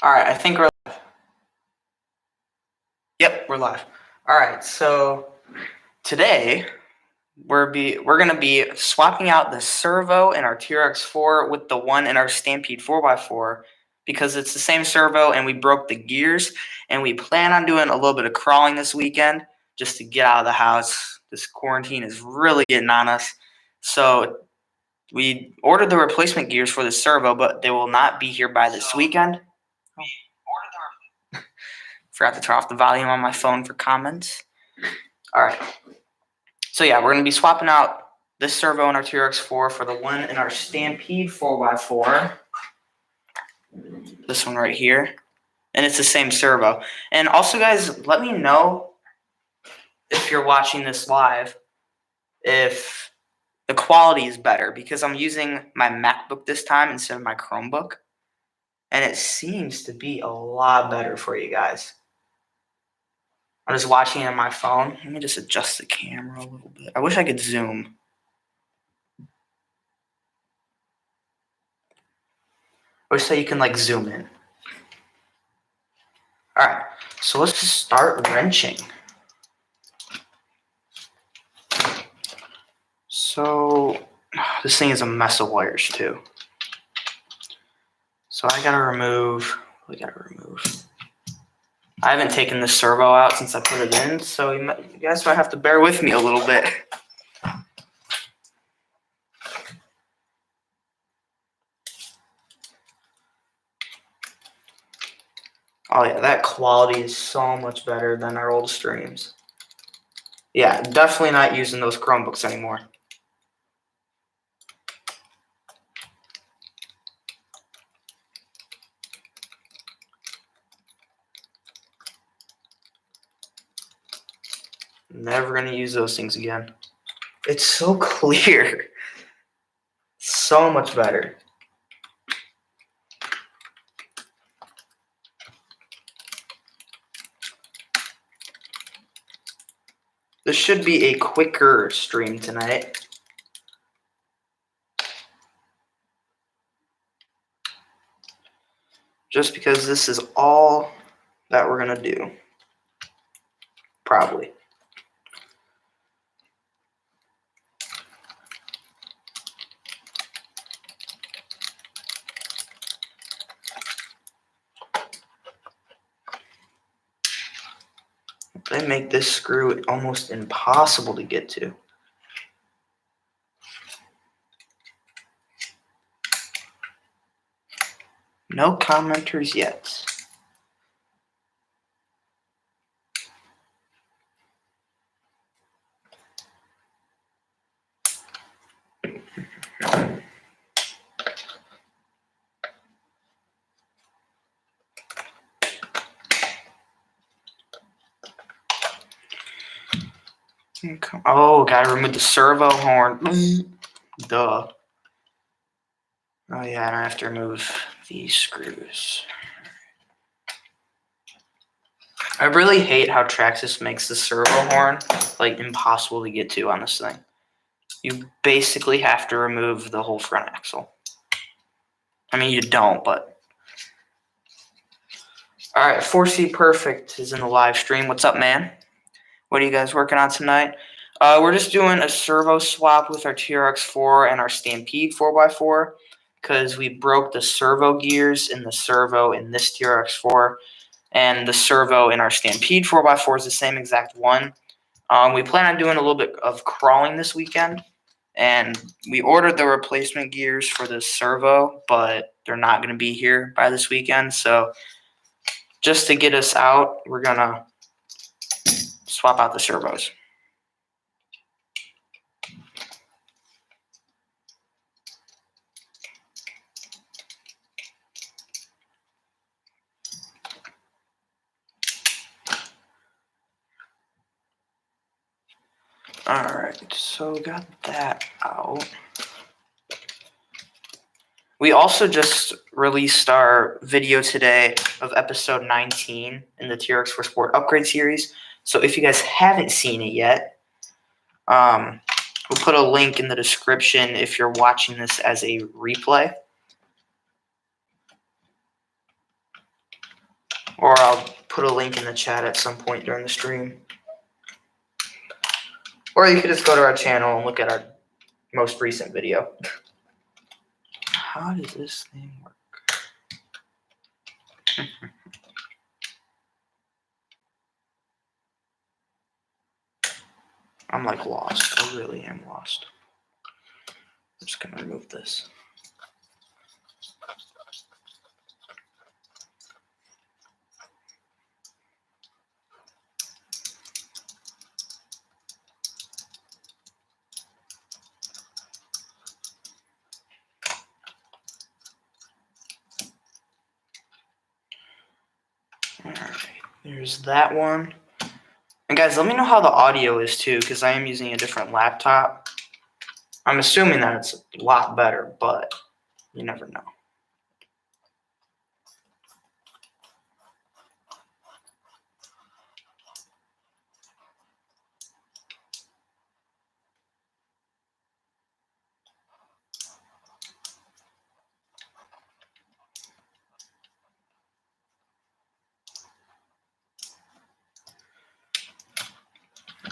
All right, I think we're live. Yep, we're live. All right, so today we're gonna be swapping out the servo in our TRX-4 with the one in our Stampede 4x4 because it's the same servo and we broke the gears, and we plan on doing a little bit of crawling this weekend just to get out of the house. This quarantine is really getting on us. So we ordered the replacement gears for the servo, but they will not be here by this weekend. Forgot to turn off the volume on my phone for comments. All right. So yeah, we're going to be swapping out this servo in our TRX-4 for the one in our Stampede 4x4. This one right here. And it's the same servo. And also, guys, let me know if you're watching this live if the quality is better, because I'm using my MacBook this time instead of my Chromebook. And it seems to be a lot better for you guys. I'm just watching it on my phone. Let me just adjust the camera a little bit. I wish I could zoom. I wish that you can like zoom in. All right, so let's just start wrenching. So this thing is a mess of wires too. So I gotta remove. I haven't taken the servo out since I put it in, so you guys might have to bear with me a little bit. Oh yeah, that quality is so much better than our old streams. Yeah, definitely not using those Chromebooks anymore. Never gonna use those things again. It's so clear. So much better. This should be a quicker stream tonight. Just because this is all that we're gonna do. Probably. They make this screw almost impossible to get to. No commenters yet. Oh, gotta remove the servo horn. Duh. Oh yeah, and I have to remove these screws. I really hate how Traxxas makes the servo horn like impossible to get to on this thing. You basically have to remove the whole front axle. I mean, you don't, but... Alright, 4C Perfect is in the live stream. What's up, man? What are you guys working on tonight? We're just doing a servo swap with our TRX-4 and our Stampede 4x4 because we broke the servo gears in the servo in this TRX-4, and the servo in our Stampede 4x4 is the same exact one. We plan on doing a little bit of crawling this weekend, and we ordered the replacement gears for the servo, but they're not going to be here by this weekend. So just to get us out, we're going to swap out the servos. Alright, so got that out. We also just released our video today of episode 19 in the TRX-4 Sport Upgrade series. So if you guys haven't seen it yet, we'll put a link in the description if you're watching this as a replay. Or I'll put a link in the chat at some point during the stream. Or you could just go to our channel and look at our most recent video. How does this thing work? I'm like lost. I really am lost. I'm just gonna remove this. Alright, there's that one. And guys, let me know how the audio is too, because I am using a different laptop. I'm assuming that it's a lot better, but you never know.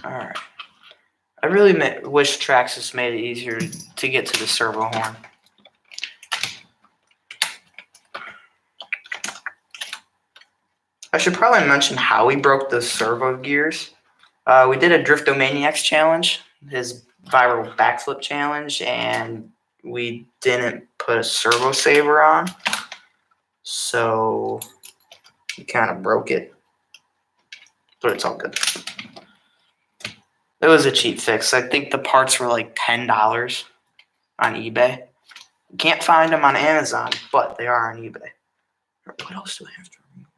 Alright. I really wish Traxxas made it easier to get to the servo horn. I should probably mention how we broke the servo gears. We did a Driftomaniacs challenge, his viral backflip challenge, and we didn't put a servo saver on. So he kind of broke it. But it's all good. It was a cheap fix. I think the parts were like $10 on eBay. You can't find them on Amazon, but they are on eBay. What else do I have to remove?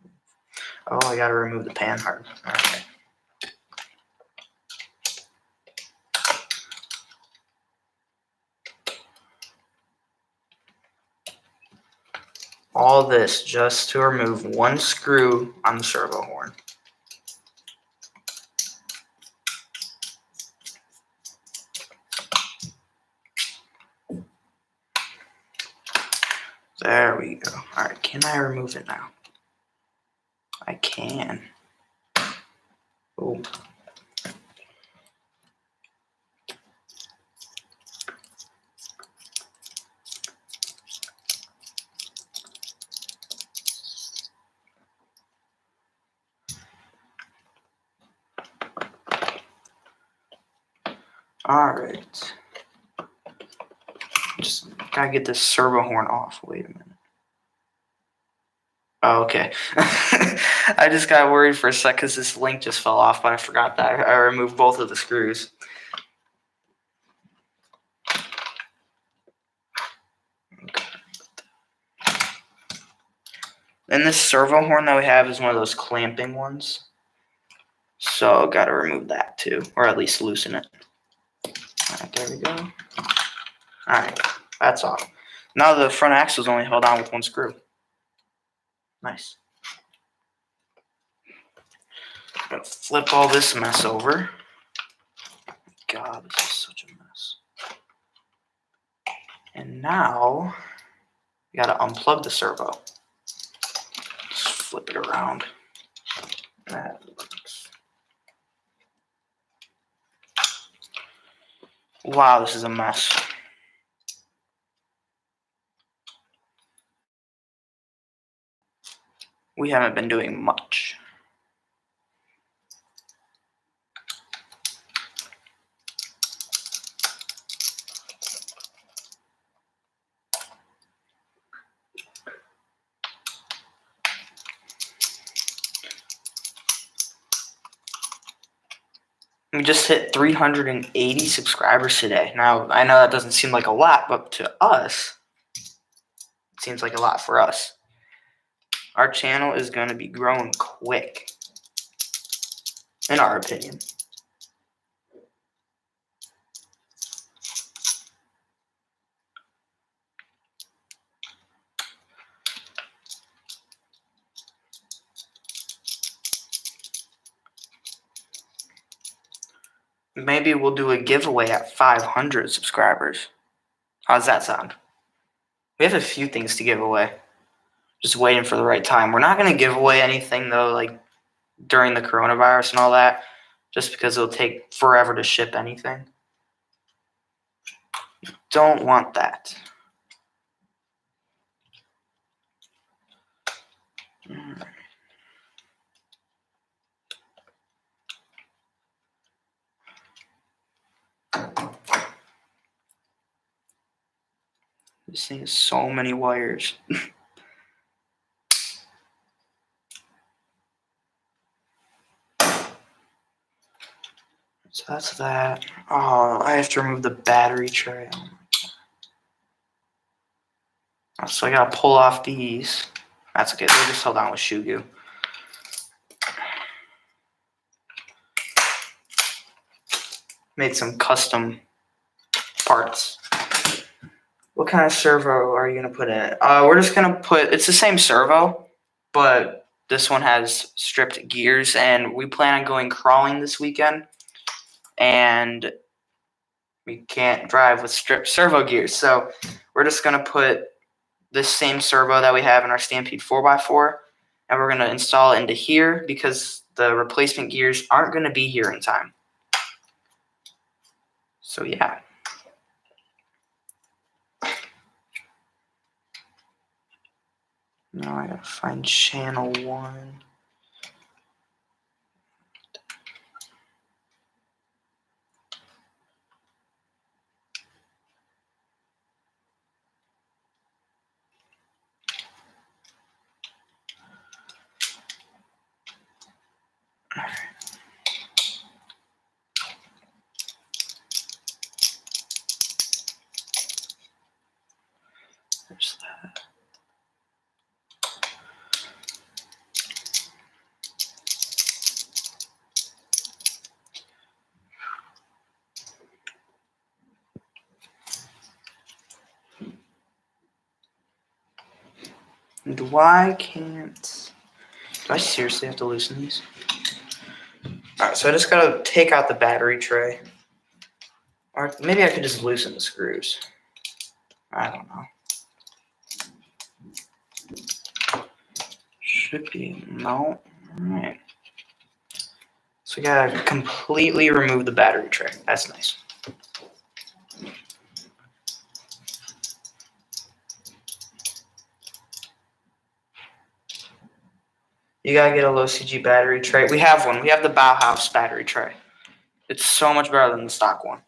Oh, I gotta remove the panhard. Okay. All this just to remove one screw on the servo horn. There we go. All right, can I remove it now? I can. Oh. All right. Just gotta get this servo horn off. Wait a minute. Oh, okay. I just got worried for a sec because this link just fell off, but I forgot that I removed both of the screws. Okay. And this servo horn that we have is one of those clamping ones. So gotta remove that too, or at least loosen it. All right, there we go. All right, that's off. Now the front axle is only held on with one screw. Nice. I'm gonna flip all this mess over. God, this is such a mess. And now we gotta unplug the servo. Just flip it around. That works. Wow, this is a mess. We haven't been doing much. We just hit 380 subscribers today. Now, I know that doesn't seem like a lot, but to us, it seems like a lot for us. Our channel is going to be growing quick, in our opinion. Maybe we'll do a giveaway at 500 subscribers. How's that sound? We have a few things to give away. Just waiting for the right time. We're not going to give away anything, though, like during the coronavirus and all that, just because it'll take forever to ship anything. Don't want that. This thing is so many wires. So that's that. Oh, I have to remove the battery tray. So I gotta pull off these. That's okay. They're just held on with shoe glue. Made some custom parts. What kind of servo are you gonna put in it? We're just gonna put. It's the same servo, but this one has stripped gears, and we plan on going crawling this weekend. And we can't drive with stripped servo gears, so we're just gonna put this same servo that we have in our Stampede 4x4, and we're gonna install it into here because the replacement gears aren't gonna be here in time. So yeah. Now I gotta find channel 1. There's that. And why can't... Do I seriously have to loosen these? Alright, so I just gotta take out the battery tray. Or maybe I could just loosen the screws. I don't know. Should be. No. Alright. So we gotta completely remove the battery tray. That's nice. You gotta get a low CG battery tray. We have one. We have the Bauhaus battery tray. It's so much better than the stock one.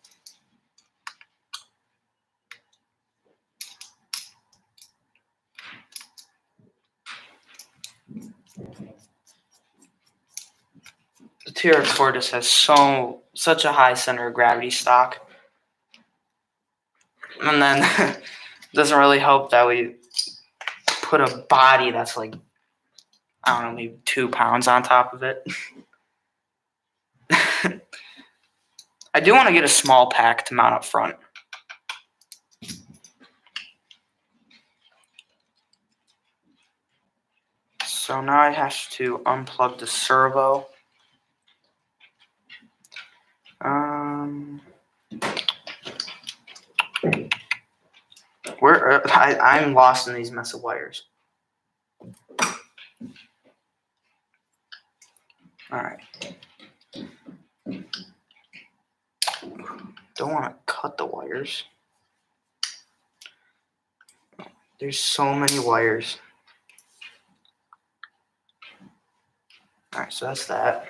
The TRX-4 just has such a high center of gravity stock. And then it doesn't really help that we put a body that's like, I don't know, maybe 2 pounds on top of it. I do want to get a small pack to mount up front. So now I have to unplug the servo. I'm lost in these mess of wires. All right. Don't want to cut the wires. There's so many wires. All right, so that's that.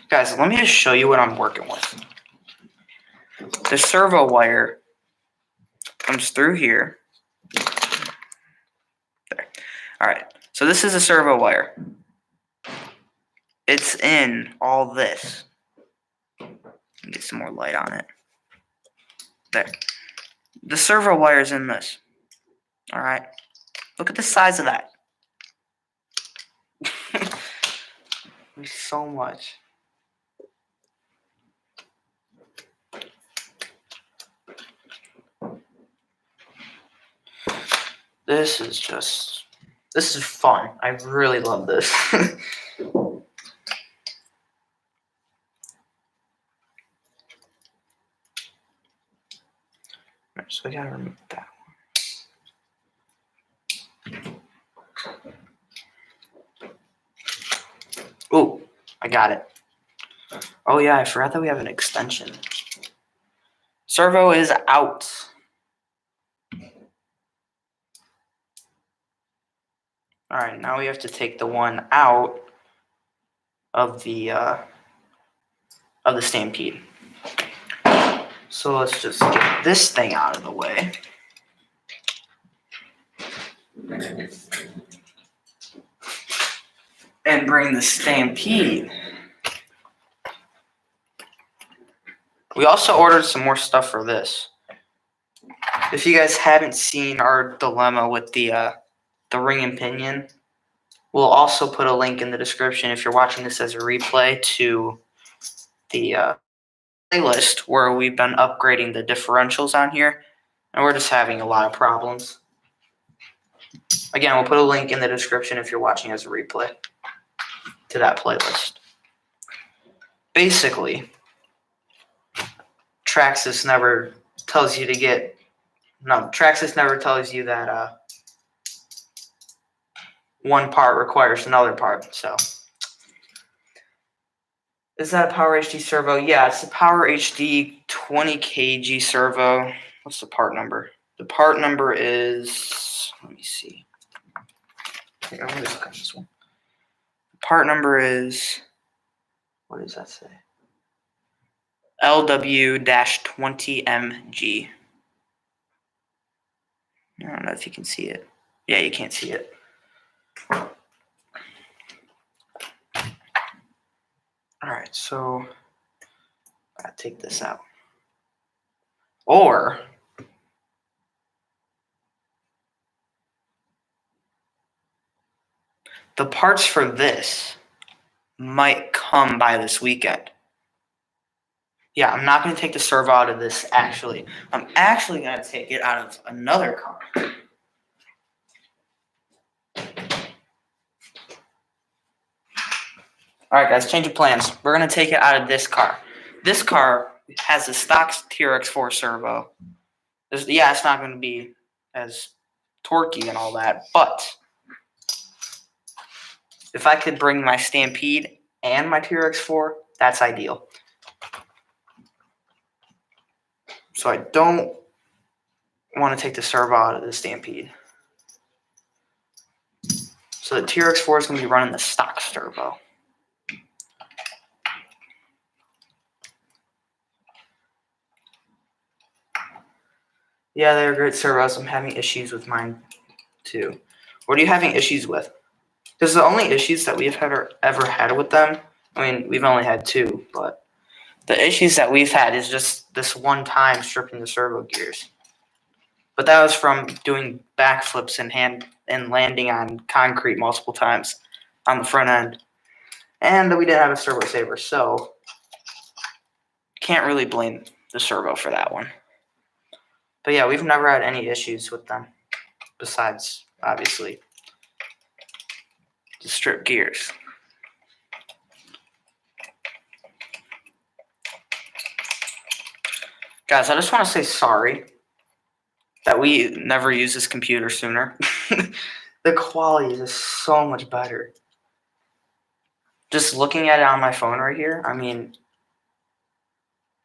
Guys, let me just show you what I'm working with. The servo wire comes through here. There. All right, so this is a servo wire. It's in all this. Get some more light on it. There. The servo wire is in this. All right. Look at the size of that. There's so much. This is fun. I really love this. So we gotta remove that one. Oh, I got it. Oh yeah, I forgot that we have an extension. Servo is out. All right, now we have to take the one out of the Stampede. So let's just get this thing out of the way. And bring the Stampede. We also ordered some more stuff for this. If you guys haven't seen our dilemma with the ring and pinion, we'll also put a link in the description if you're watching this as a replay to the playlist where we've been upgrading the differentials on here, and we're just having a lot of problems. Again, we'll put a link in the description if you're watching as a replay to that playlist. Basically, Traxxas never tells you that one part requires another part. So, is that a Power HD servo? Yeah, it's a Power HD 20 kg servo. What's the part number? The part number is, let me see. Here, let me look at this one. The part number is, what does that say? LW-20MG. I don't know if you can see it. Yeah, you can't see it. Alright, so I gotta take this out. Or the parts for this might come by this weekend. Yeah, I'm not going to take the servo out of this, actually. I'm actually going to take it out of another car. Alright, guys, change of plans. We're going to take it out of this car. This car has a stock TRX-4 servo. Yeah, it's not going to be as torquey and all that, but if I could bring my Stampede and my TRX-4, that's ideal. So I don't want to take the servo out of the Stampede. So the TRX-4 is going to be running the stock servo. Yeah, they're great servos. I'm having issues with mine too. What are you having issues with? Because the only issues that we've ever had with them, I mean, we've only had two, but the issues that we've had is just this one time stripping the servo gears. But that was from doing backflips and landing on concrete multiple times on the front end. And we didn't have a servo saver, so can't really blame the servo for that one. But yeah, we've never had any issues with them, besides, obviously, the strip gears. Guys, I just want to say sorry that we never used this computer sooner. The quality is so much better. Just looking at it on my phone right here, I mean,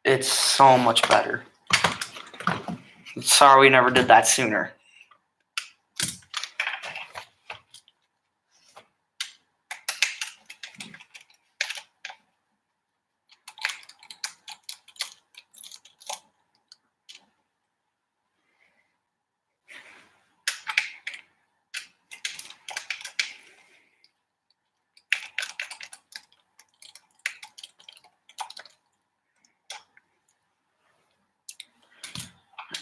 it's so much better. Sorry we never did that sooner.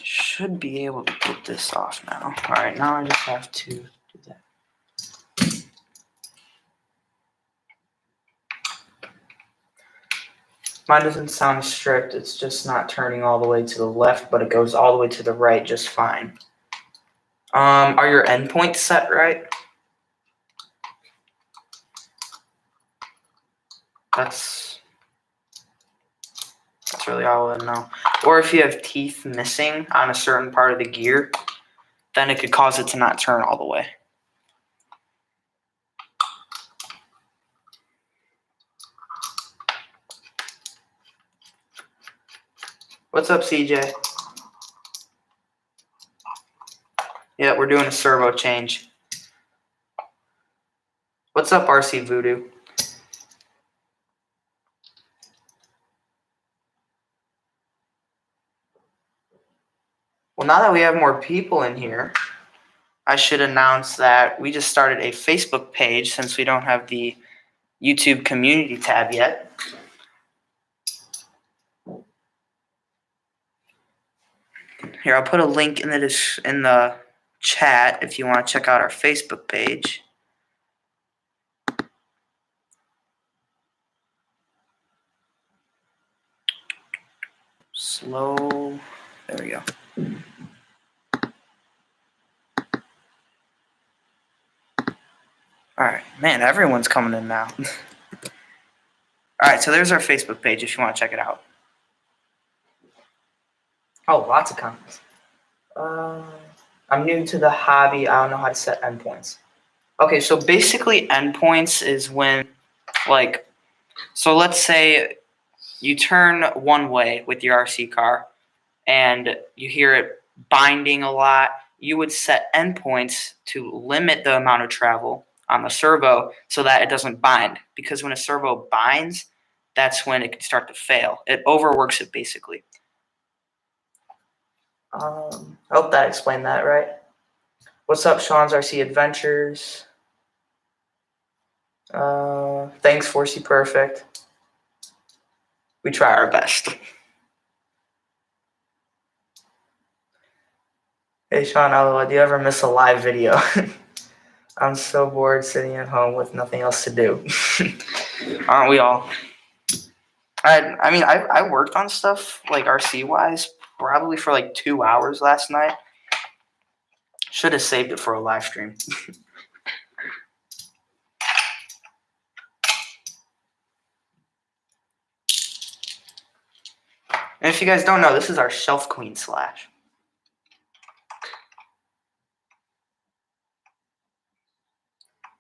Should be able to get this off now. All right, now I just have to do that. Mine doesn't sound stripped. It's just not turning all the way to the left, but it goes all the way to the right just fine. Are your endpoints set right? That's really all I would know. Or if you have teeth missing on a certain part of the gear, then it could cause it to not turn all the way. What's up, CJ? Yeah, we're doing a servo change. What's up, RC Voodoo? Well, now that we have more people in here, I should announce that we just started a Facebook page since we don't have the YouTube community tab yet. Here, I'll put a link in the chat if you want to check out our Facebook page. Slow. There we go. All right, man, everyone's coming in now. All right, so there's our Facebook page if you want to check it out. Oh, lots of comments. I'm new to the hobby. I don't know how to set endpoints. Okay, so basically endpoints is when, like, so let's say you turn one way with your RC car and you hear it binding a lot. You would set endpoints to limit the amount of travel on the servo so that it doesn't bind. Because when a servo binds, that's when it can start to fail. It overworks it, basically. I hope that explained that right. What's up, Sean's RC Adventures? Thanks, Forcey Perfect. We try our best. Hey, Sean, do you ever miss a live video? I'm so bored sitting at home with nothing else to do. Aren't we all? I mean, I worked on stuff like RC-wise probably for like 2 hours last night. Should have saved it for a live stream. And if you guys don't know, this is our Shelf Queen slash.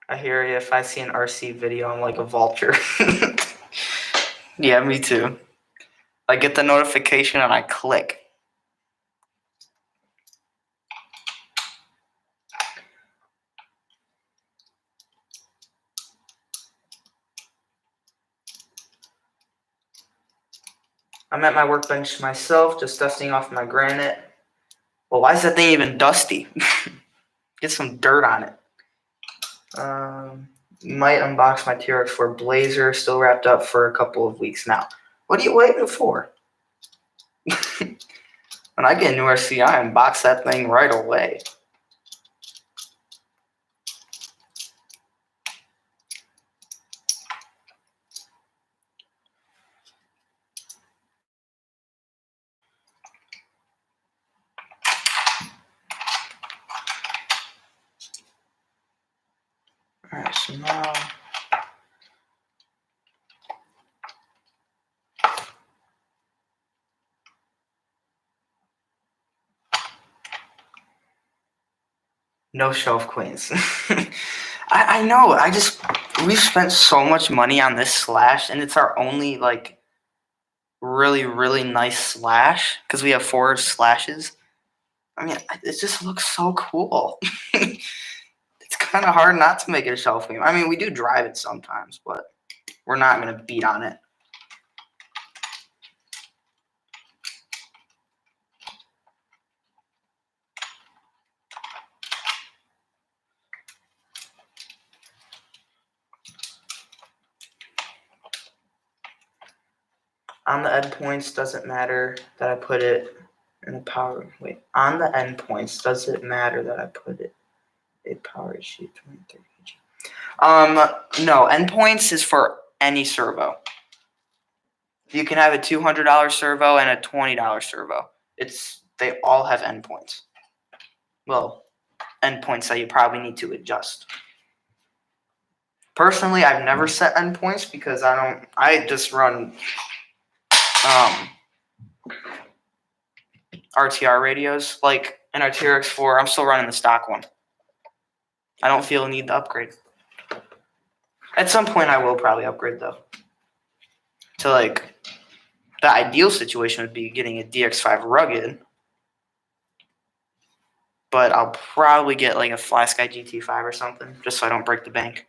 I hear you. If I see an RC video, I'm like a vulture. Yeah, me too. I get the notification and I click. I'm at my workbench myself, just dusting off my granite. Well, why is that thing even dusty? Get some dirt on it. Might unbox my TRX-4 Blazer, still wrapped up for a couple of weeks now. What are you waiting for? When I get a new RC, I unbox that thing right away. All right, so now no Shelf Queens. I know. We've spent so much money on this slash, and it's our only like really, really nice slash because we have 4 slashes. I mean, it just looks so cool. It's kind of hard not to make it a Shelf Queen. I mean, we do drive it sometimes, but we're not going to beat on it. On the endpoints, doesn't matter that I put it in the power. Wait, on the endpoints, does it matter that I put it a power sheet 23 kg? No, endpoints is for any servo. You can have a $200 servo and a $20 servo. They all have endpoints. Well, endpoints that you probably need to adjust. Personally, I've never set endpoints because I just run RTR radios. Like in our TRX-4, I'm still running the stock one. I don't feel a need to upgrade. At some point, I will probably upgrade, though. To, like, the ideal situation would be getting a DX5 rugged. But I'll probably get, like, a FlySky GT5 or something, just so I don't break the bank.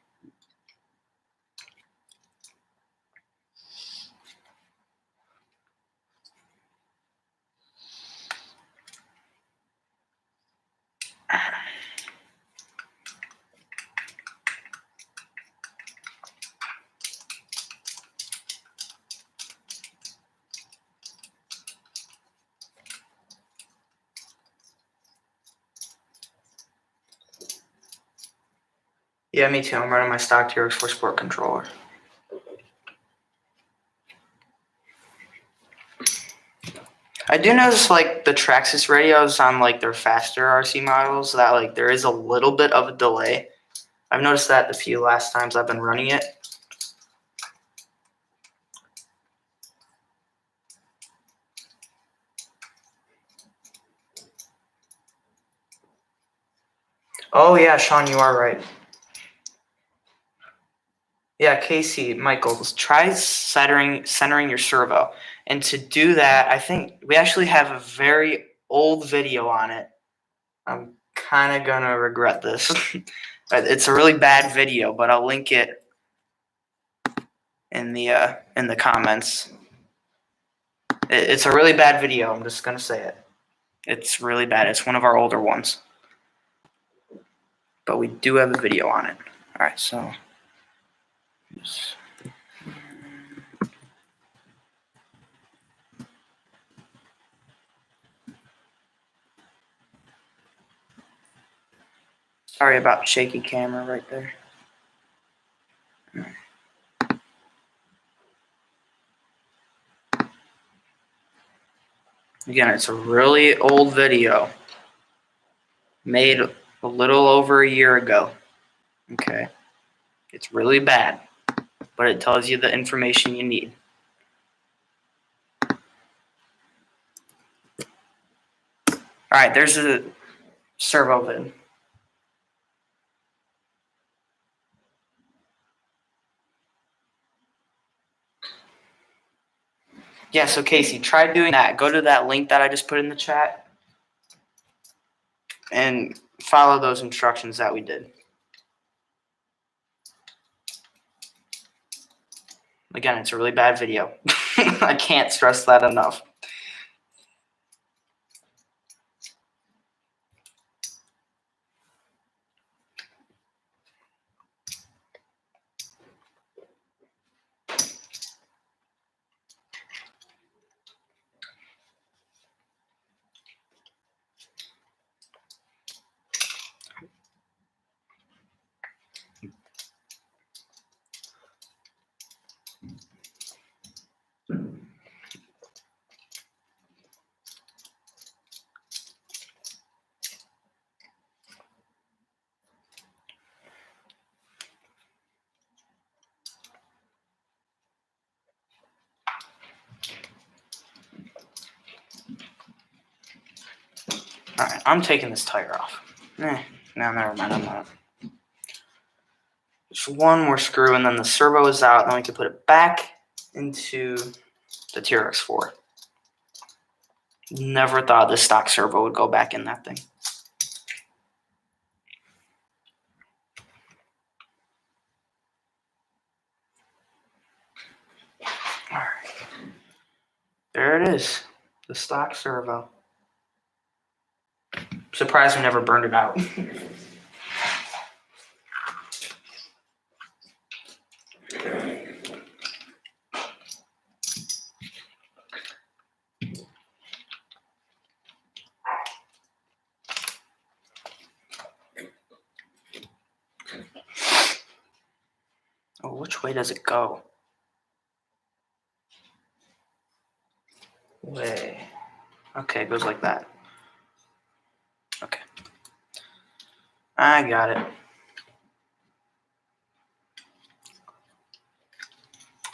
Yeah, me too. I'm running my stock TRX-4 Sport controller. I do notice, like, the Traxxas radios on, like, their faster RC models that, like, there is a little bit of a delay. I've noticed that the few last times I've been running it. Oh, yeah, Sean, you are right. Yeah, Casey, Michael, try centering your servo. And to do that, I think we actually have a very old video on it. I'm kind of going to regret this. It's a really bad video, but I'll link it in the comments. It's a really bad video. I'm just going to say it. It's really bad. It's one of our older ones. But we do have a video on it. All right, so... Sorry about shaky camera right there. Again, it's a really old video made a little over a year ago. Okay. It's really bad, but it tells you the information you need. All right, there's a servo vid. Yeah, so Casey, try doing that. Go to that link that I just put in the chat and follow those instructions that we did. Again, it's a really bad video. I can't stress that enough. All right, I'm taking this tire off. No, never mind, I'm not. Just one more screw, and then the servo is out, and then we can put it back into the TRX-4. Never thought this stock servo would go back in that thing. All right. There it is, the stock servo. Surprised we never burned it out. Oh, which way does it go? Way. Okay, it goes like that. Okay. I got it.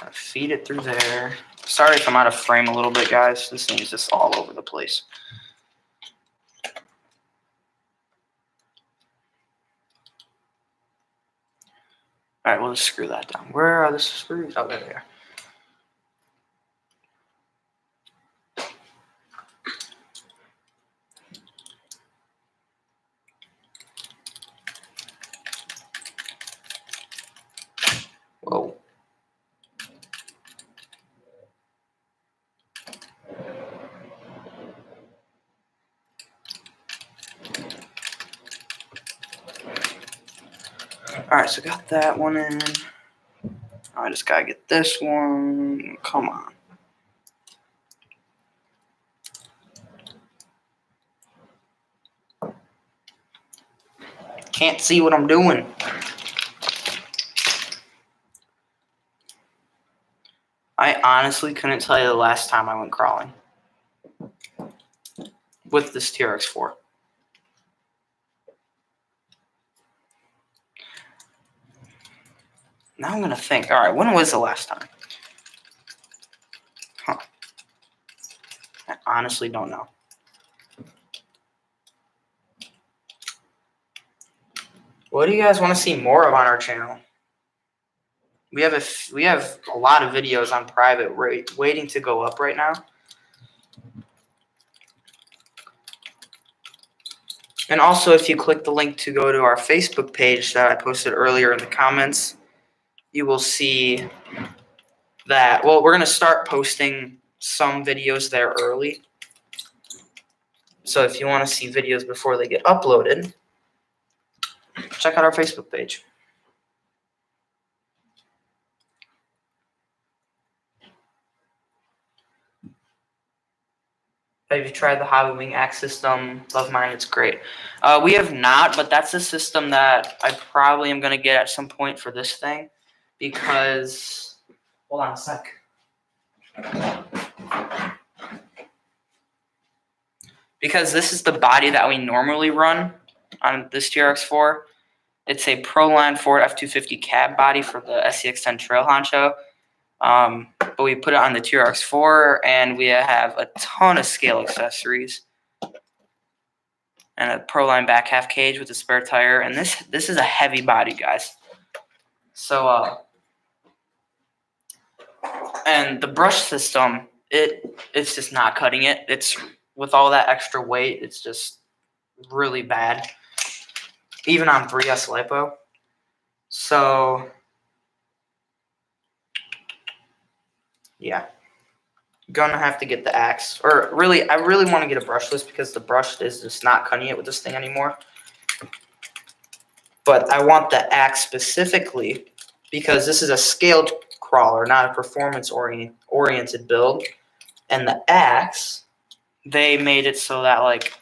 Gotta feed it through there. Sorry if I'm out of frame a little bit, guys. This thing is just all over the place. All right, we'll just screw that down. Where are the screws? Oh, there they are. Whoa. All right, so got that one in. I just gotta get this one. Come on. Can't see what I'm doing. I honestly couldn't tell you the last time I went crawling with this TRX-4. Now I'm gonna think. All right, when was the last time? Huh. I honestly don't know. What do you guys want to see more of on our channel? We have a lot of videos on private waiting to go up right now. And also, if you click the link to go to our Facebook page that I posted earlier in the comments, you will see that, well, we're going to start posting some videos there early. So if you want to see videos before they get uploaded, check out our Facebook page. Have you tried the Hobby Wing Axe system? Love mine, it's great. We have not, but that's a system that I probably am going to get at some point for this thing. Because, hold on a sec. Because this is the body that we normally run on this TRX-4. It's a Proline Ford F250 cab body for the SCX-10 Trail Honcho. But we put it on the TRX-4, and we have a ton of scale accessories. And a Proline back half cage with a spare tire. And this is a heavy body, guys. So, and the brush system, it's just not cutting it. It's, with all that extra weight, it's just really bad. Even on Brias Lipo. So, yeah. Gonna have to get the axe. Or really, I really want to get a brushless because the brush is just not cutting it with this thing anymore. But I want the axe specifically because this is a scaled crawler, not a performance-oriented build. And the axe, they made it so that, like,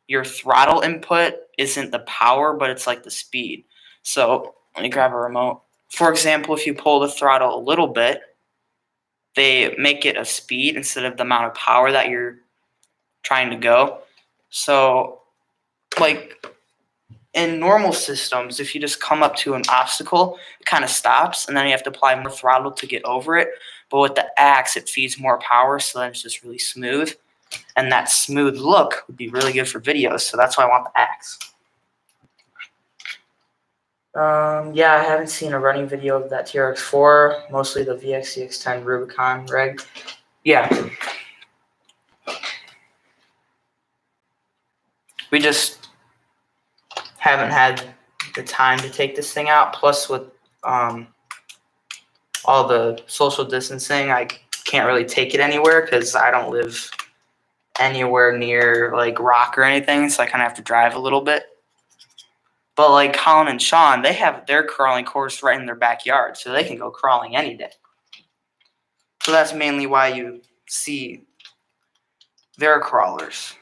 your throttle input isn't the power, but it's like the speed. So let me grab a remote. For example, if you pull the throttle a little bit, they make it a speed instead of the amount of power that you're trying to go. So, like, in normal systems, if you just come up to an obstacle, it kind of stops, and then you have to apply more throttle to get over it. But with the axe, it feeds more power, so then it's just really smooth. And that smooth look would be really good for videos, so that's why I want the axe. Yeah, I haven't seen a running video of that TRX-4, mostly the VXCX-10 Rubicon rig. Yeah. We just haven't had the time to take this thing out, plus with all the social distancing, I can't really take it anywhere because I don't live anywhere near, like, rock or anything, so I kind of have to drive a little bit. But, like, Colin and Sean, they have their crawling course right in their backyard, so they can go crawling any day. So that's mainly why you see their crawlers.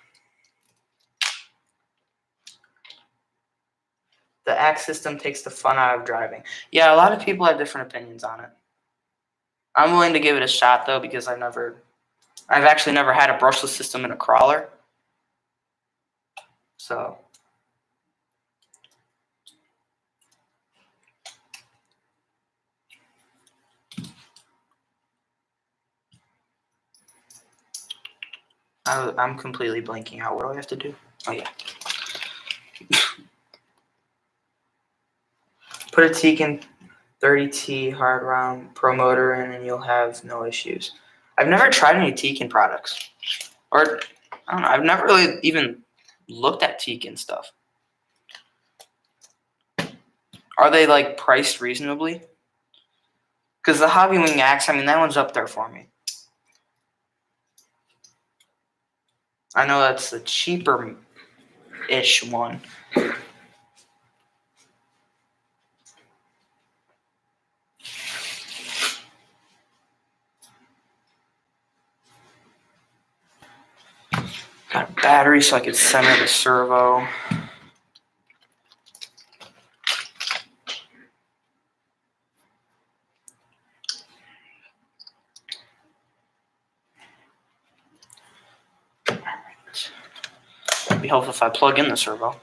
The axe system takes the fun out of driving. Yeah, a lot of people have different opinions on it. I'm willing to give it a shot, though, because I've actually never had a brushless system in a crawler. So I'm completely blanking out. What do I have to do? Oh, yeah. Put a teak in 30T hard round pro motor in, and you'll have no issues. I've never tried any Tekin products, or I don't know. I've never really even looked at Tekin stuff. Are they like priced reasonably? Because the Hobby Wing axe, I mean, that one's up there for me. I know that's the cheaper-ish one. Got a battery so I could center the servo. It'd be helpful if I plug in the servo.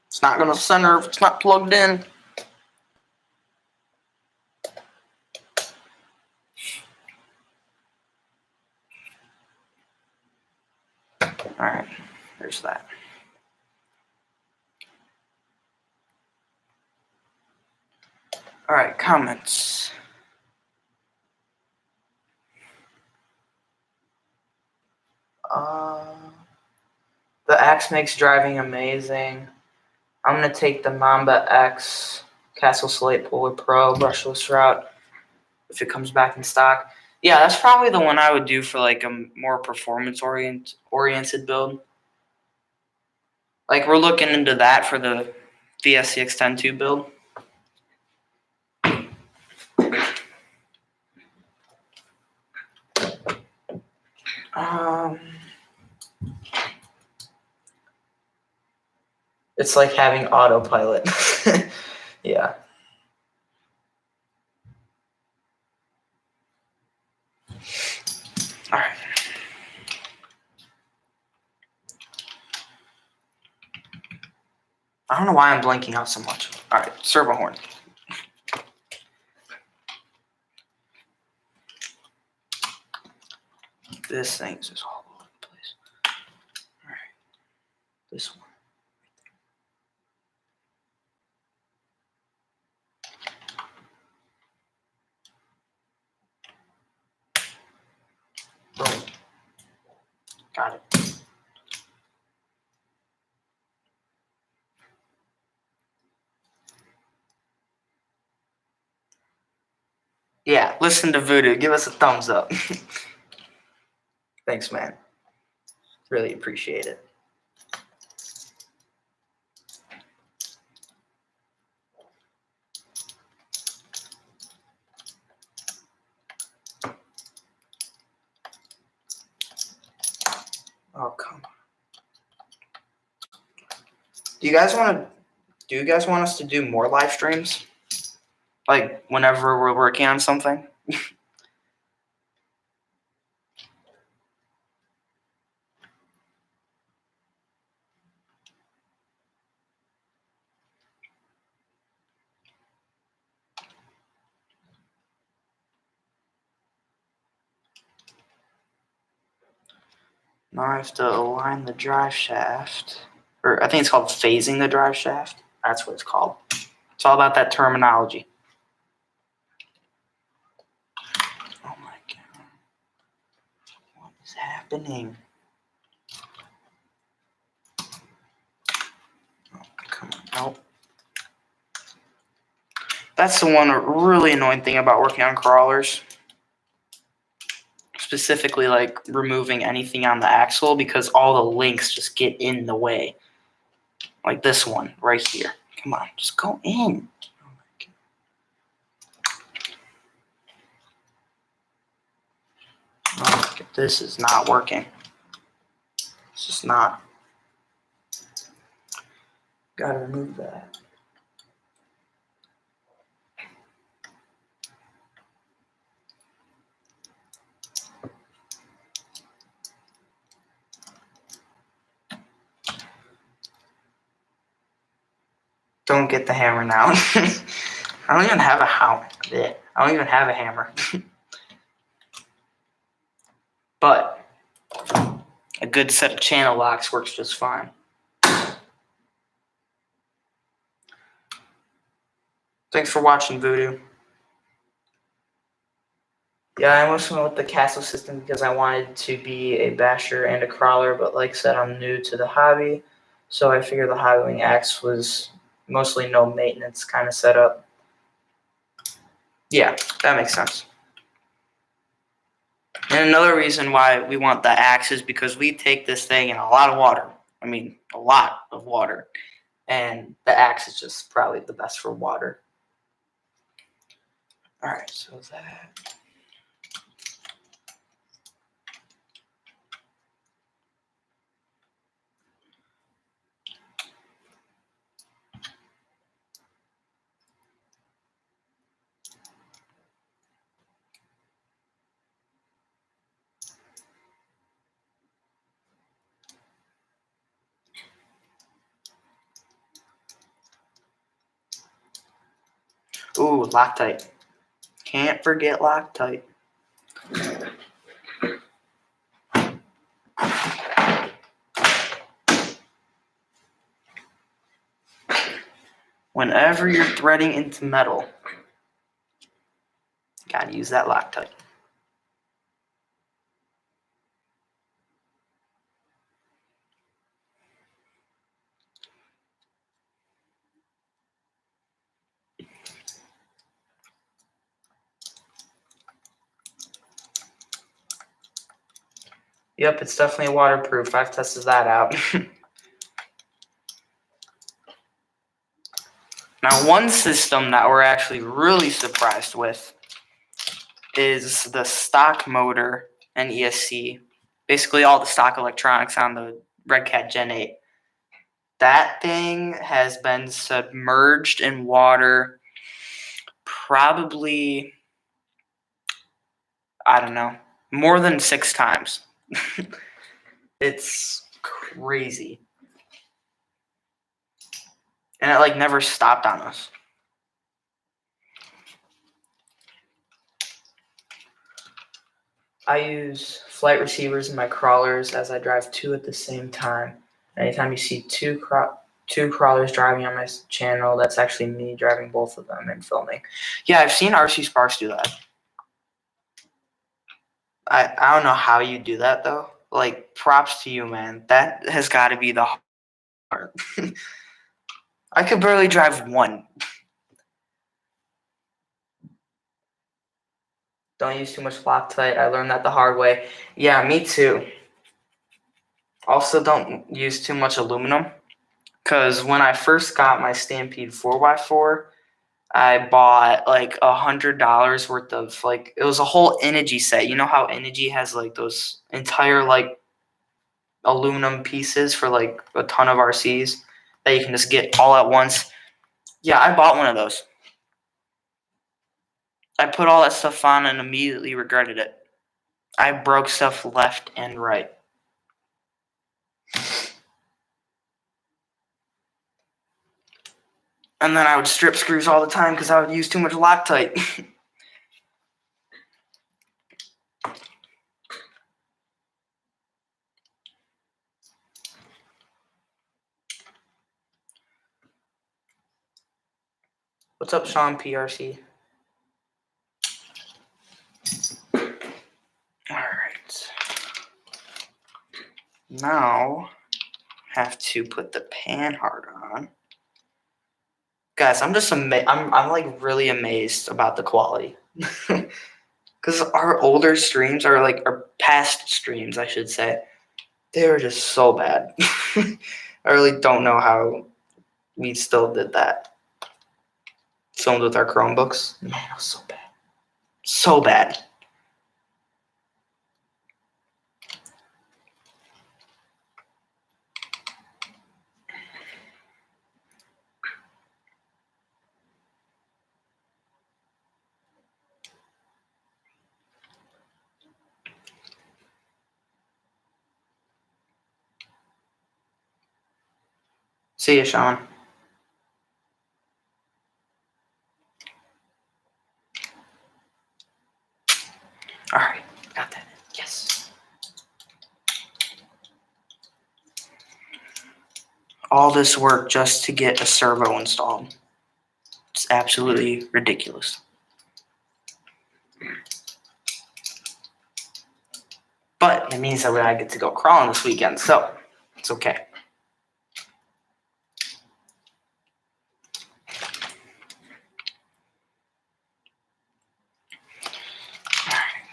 It's not going to center if it's not plugged in. Alright, there's that. Alright, comments. The Axe makes driving amazing. I'm going to take the Mamba X Castle Slate Polar Pro brushless route if it comes back in stock. Yeah, that's probably the one I would do for like a more performance-oriented build. Like we're looking into that for the VSCX-10-2 build. It's like having autopilot. Yeah. All right. I don't know why I'm blinking out so much. All right, servo horn. This thing's just all over the place. All right, this one. Boom. Got it. Yeah, listen to Voodoo. Give us a thumbs up. Thanks, man. Really appreciate it. Oh, come on. Do you guys want us to do more live streams? Like whenever we're working on something? Now I have to align the drive shaft. Or I think it's called phasing the drive shaft. That's what it's called. It's all about that terminology. Oh my god. What is happening? Oh, come on. Nope. That's the one really annoying thing about working on crawlers. Specifically, like removing anything on the axle because all the links just get in the way. Like this one right here. Come on, just go in. Oh my god. Oh, this is not working. It's just not. Gotta remove that. Don't get the hammer now. I don't even have a hammer. I don't even have a hammer. But a good set of channel locks works just fine. Thanks for watching, Voodoo. Yeah, I almost went with the castle system because I wanted to be a basher and a crawler, but like I said, I'm new to the hobby, so I figured the Hobby Wing Axe was mostly no maintenance kind of setup. Yeah, that makes sense. And another reason why we want the axe is because we take this thing in a lot of water. I mean, a lot of water. And the axe is just probably the best for water. All right, so that. Ooh, Loctite. Can't forget Loctite. Whenever you're threading into metal, you gotta use that Loctite. Yep, it's definitely waterproof. I've tested that out. Now, one system that we're actually really surprised with is the stock motor and ESC. Basically, all the stock electronics on the Red Cat Gen 8. That thing has been submerged in water probably, I don't know, more than 6 times. It's crazy. And it, like, never stopped on us. I use flight receivers in my crawlers as I drive 2 at the same time. Anytime you see two crawlers driving on my channel, that's actually me driving both of them and filming. Yeah, I've seen RC Sparks do that. I don't know how you do that, though. Like, props to you, man. That has got to be the hard. I could barely drive 1. Don't use too much Loctite. I learned that the hard way. Yeah, me too. Also, don't use too much aluminum. Because when I first got my Stampede 4x4, I bought like $100 worth of, like, it was a whole Energy set. You know how Energy has like those entire like aluminum pieces for like a ton of RCs that you can just get all at once? Yeah, I bought one of those. I put all that stuff on and immediately regretted it. I broke stuff left and right. And then I would strip screws all the time because I would use too much Loctite. What's up, Sean PRC? Alright. Now, have to put the panhard on. Guys, I'm just I'm like really amazed about the quality. Because our older streams are like, our past streams, I should say, they were just so bad. I really don't know how we still did that. Filmed with our Chromebooks. Man, it was so bad. So bad. See ya, Sean. Alright, got that. Yes. All this work just to get a servo installed. It's It's absolutely ridiculous. But it means that I get to go crawling this weekend, so it's okay.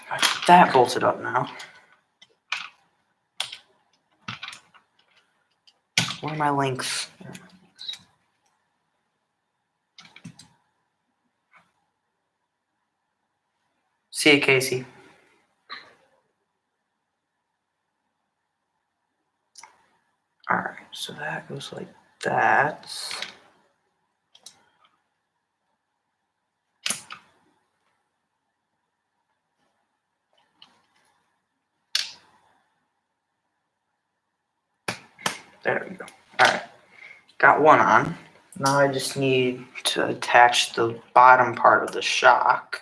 Alright, got that bolted up now. Where are my links? See you, Casey. Alright, so that goes like that. There we go. Alright, got one on. Now I just need to attach the bottom part of the shock.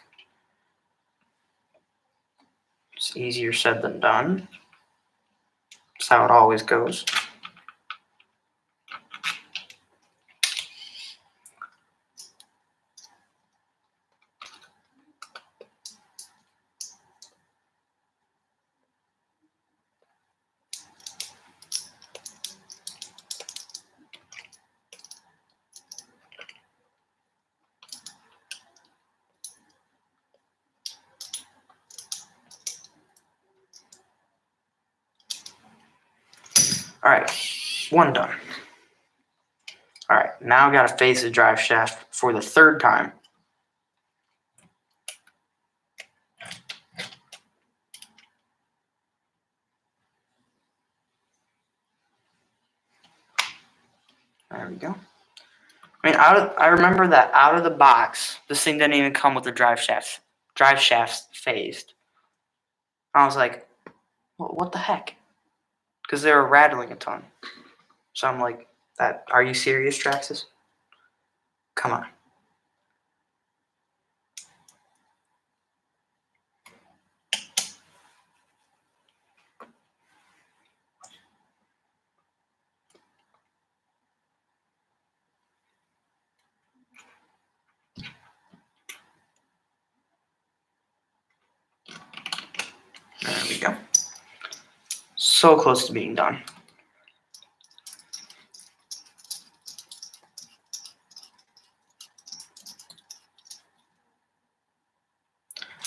It's easier said than done. That's how it always goes. Alright, one done. Alright, now I gotta face the drive shaft for the third time. There we go. I mean, I remember that out of the box, this thing didn't even come with the drive shafts phased. I was like, what the heck? Because they were rattling a ton. So I'm like, are you serious, Traxxas? Come on. There we go. So close to being done.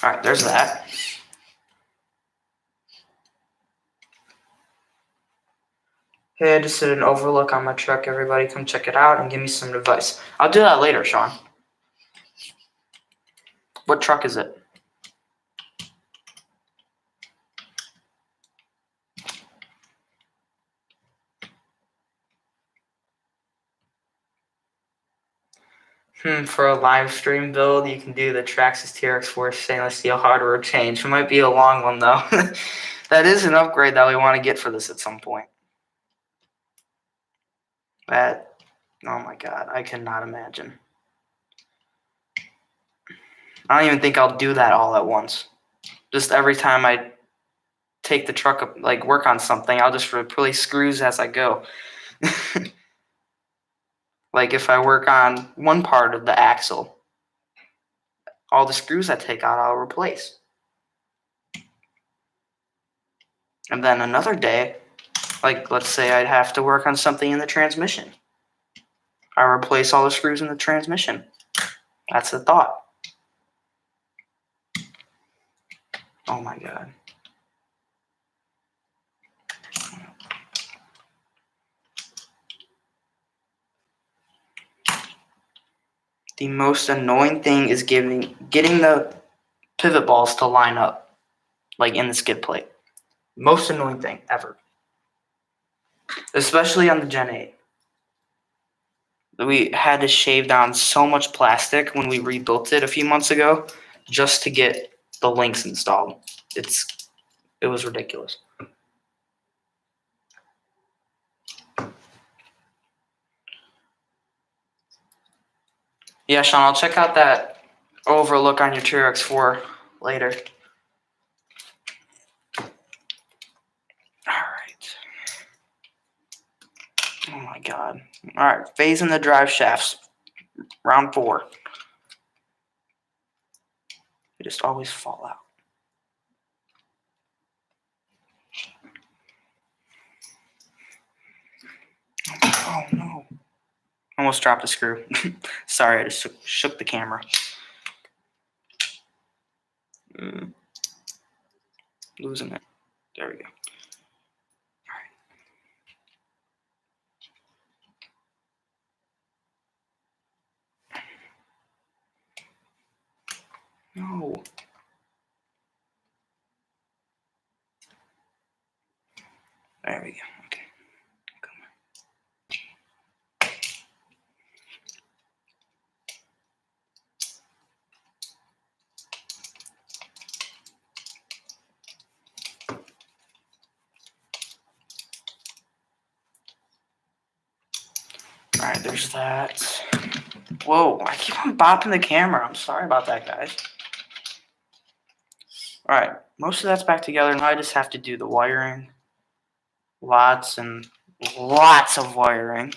Alright, there's that. Hey, I just did an overlook on my truck. Everybody come check it out and give me some advice. I'll do that later, Sean. What truck is it? For a live stream build, you can do the Traxxas TRX-4 stainless steel hardware change. It might be a long one, though. That is an upgrade that we want to get for this at some point. Oh my god, I cannot imagine. I don't even think I'll do that all at once. Just every time I take the truck up, like work on something, I'll just replace screws as I go. Like if I work on one part of the axle, all the screws I take out, I'll replace. And then another day, like let's say I'd have to work on something in the transmission. I replace all the screws in the transmission. That's the thought. Oh my god. The most annoying thing is getting the pivot balls to line up, like in the skid plate. Most annoying thing ever. Especially on the Gen 8. We had to shave down so much plastic when we rebuilt it a few months ago just to get the links installed. It was ridiculous. Yeah, Sean, I'll check out that overlook on your TRX-4 later. Alright. Oh my god. Alright, phasing the drive shafts. Round 4. They just always fall out. Oh no. Almost dropped a screw. Sorry, I just shook the camera. Losing it. There we go. No. There we go. Okay. Alright, there's that. Whoa, I keep on bopping the camera. I'm sorry about that, guys. Alright, most of that's back together. Now I just have to do the wiring. Lots and lots of wiring.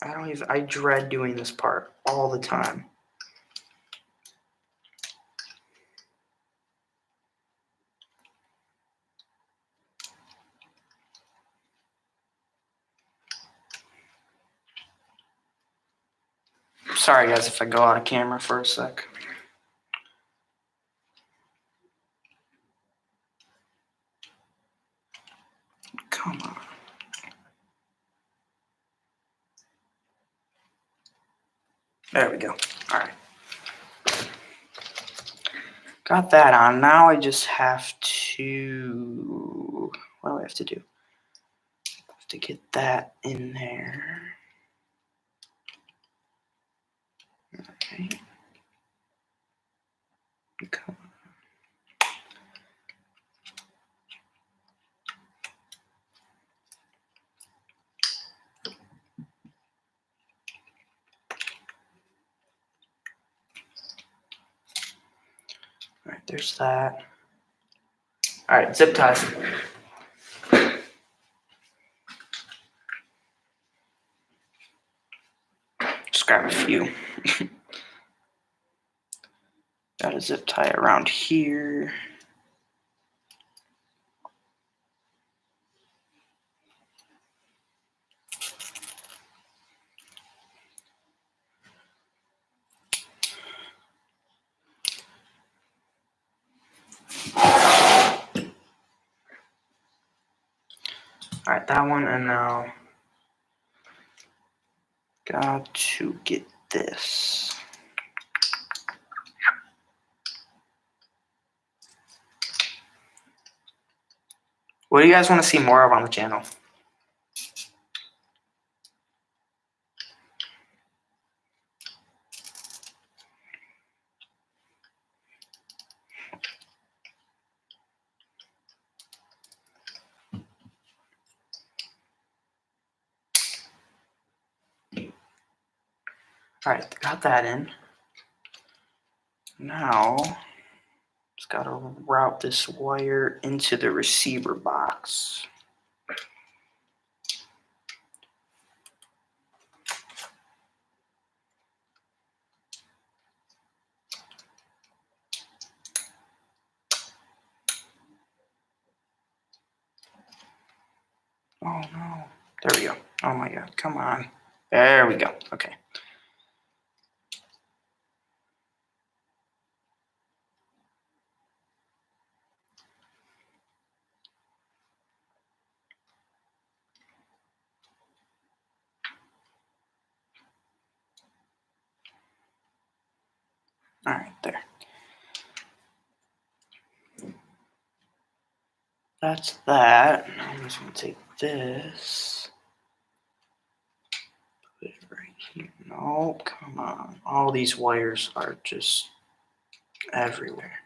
I dread doing this part all the time. Sorry guys if I go out of camera for a sec. Come on. There we go. Alright. Got that on. Now I just have to... What do I have to do? I have to get that in there. Okay. Come on. Alright, there's that. Alright, zip ties. Just grab a few. Got a zip tie around here. Alright, that one, and now got to get this. What do you guys want to see more of on the channel? Alright, got that in. Now, just got to route this wire into the receiver box. Oh no. There we go. Oh my god, come on. There we go. Okay. Alright, there. That's that. I'm just going to take this. Put it right here. No, come on. All these wires are just everywhere.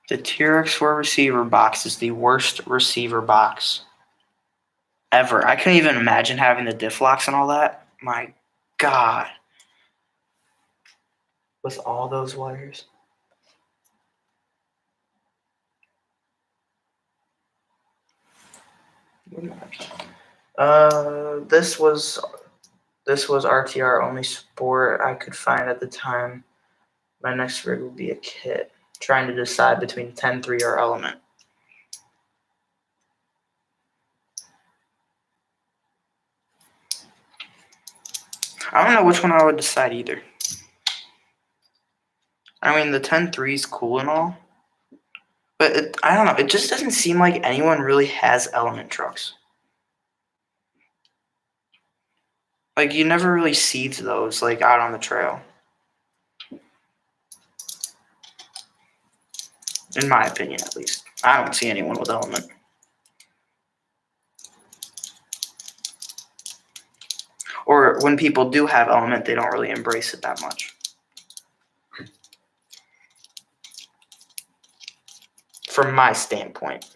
The TRX-4 receiver box is the worst receiver box ever. I couldn't even imagine having the diff locks and all that. My God. with all those wires. This was RTR only sport I could find at the time. My next rig will be a kit. Trying to decide between 10-3 or element. I don't know which one I would decide either. I mean, the 10-3 is cool and all, but I don't know. It just doesn't seem like anyone really has element trucks. Like, you never really see those, like, out on the trail. In my opinion, at least. I don't see anyone with element. Or when people do have element, they don't really embrace it that much. From my standpoint.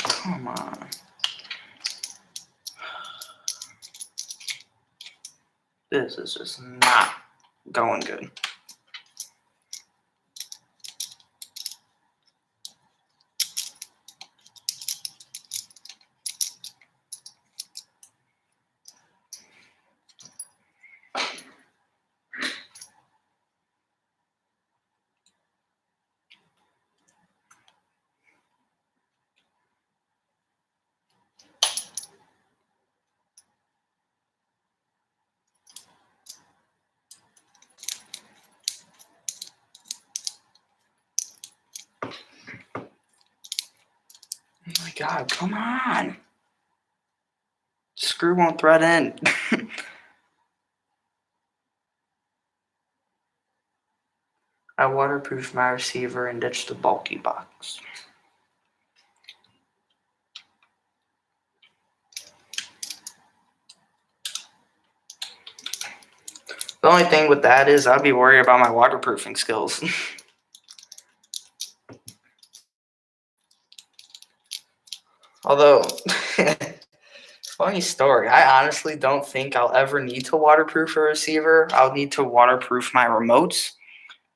Come on. This is just not going good. Oh my God, come on. Screw won't thread in. I waterproofed my receiver and ditched the bulky box. The only thing with that is I'd be worried about my waterproofing skills. Although, funny story, I honestly don't think I'll ever need to waterproof a receiver. I'll need to waterproof my remotes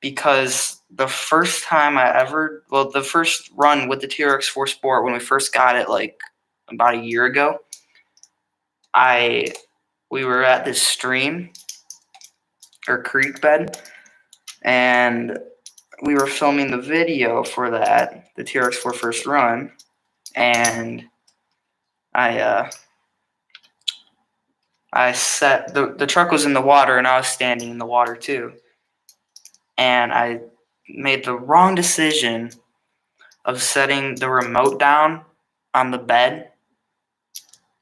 because the first run with the TRX-4 Sport, when we first got it, like about a year ago, we were at this stream or creek bed, and we were filming the video for that, the TRX-4 first run, and I set the truck was in the water and I was standing in the water too, and I made the wrong decision of setting the remote down on the bed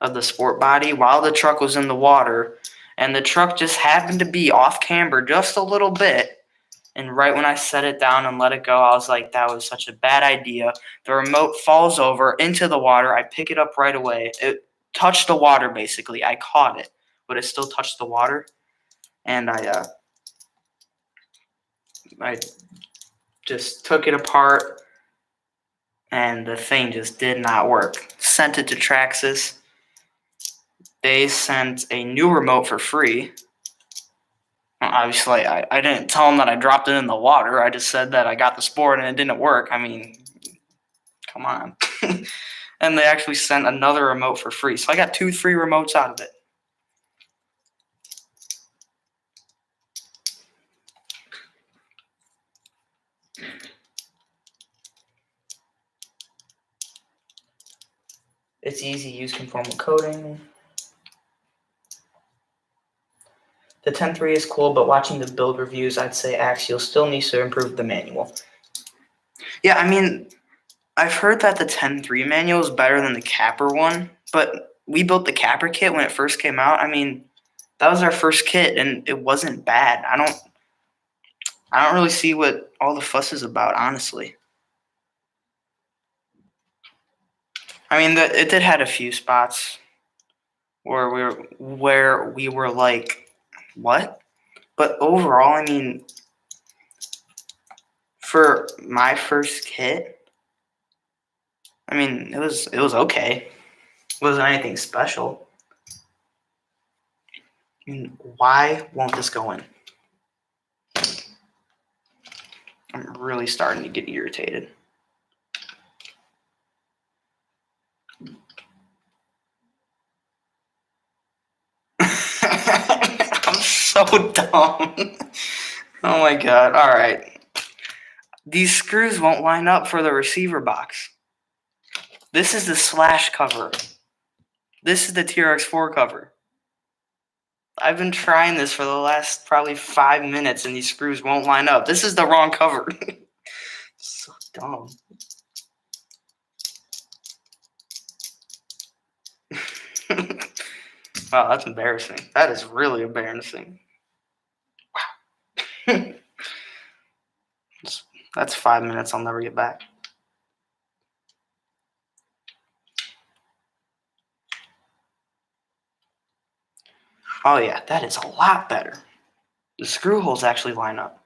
of the sport body while the truck was in the water, and the truck just happened to be off camber just a little bit. And right when I set it down and let it go, I was like, that was such a bad idea. The remote falls over into the water. I pick it up right away. It touched the water, basically. I caught it, but it still touched the water. And I just took it apart, and the thing just did not work. Sent it to Traxxas. They sent a new remote for free. Obviously, I didn't tell them that I dropped it in the water. I just said that I got the sport and it didn't work. I mean, come on. And they actually sent another remote for free. So I got 2 free remotes out of it. It's easy, use conformal coating. The 10.3 is cool, but watching the build reviews, I'd say Axial still needs to improve the manual. Yeah, I mean, I've heard that the 10.3 manual is better than the Capper one, but we built the Capper kit when it first came out. I mean, that was our first kit, and it wasn't bad. I don't really see what all the fuss is about, honestly. I mean, it did had a few spots where we were like, what? But overall, I mean, for my first kit, I mean, it was okay. It wasn't anything special. I mean, why won't this go in? I'm really starting to get irritated. I'm so dumb. Oh my god. All right. These screws won't line up for the receiver box. This is the slash cover. This is the TRX-4 cover. I've been trying this for the last probably 5 minutes and these screws won't line up. This is the wrong cover. So dumb. Wow, that's embarrassing. That is really embarrassing. Wow. That's 5 minutes I'll never get back. Oh yeah, that is a lot better. The screw holes actually line up.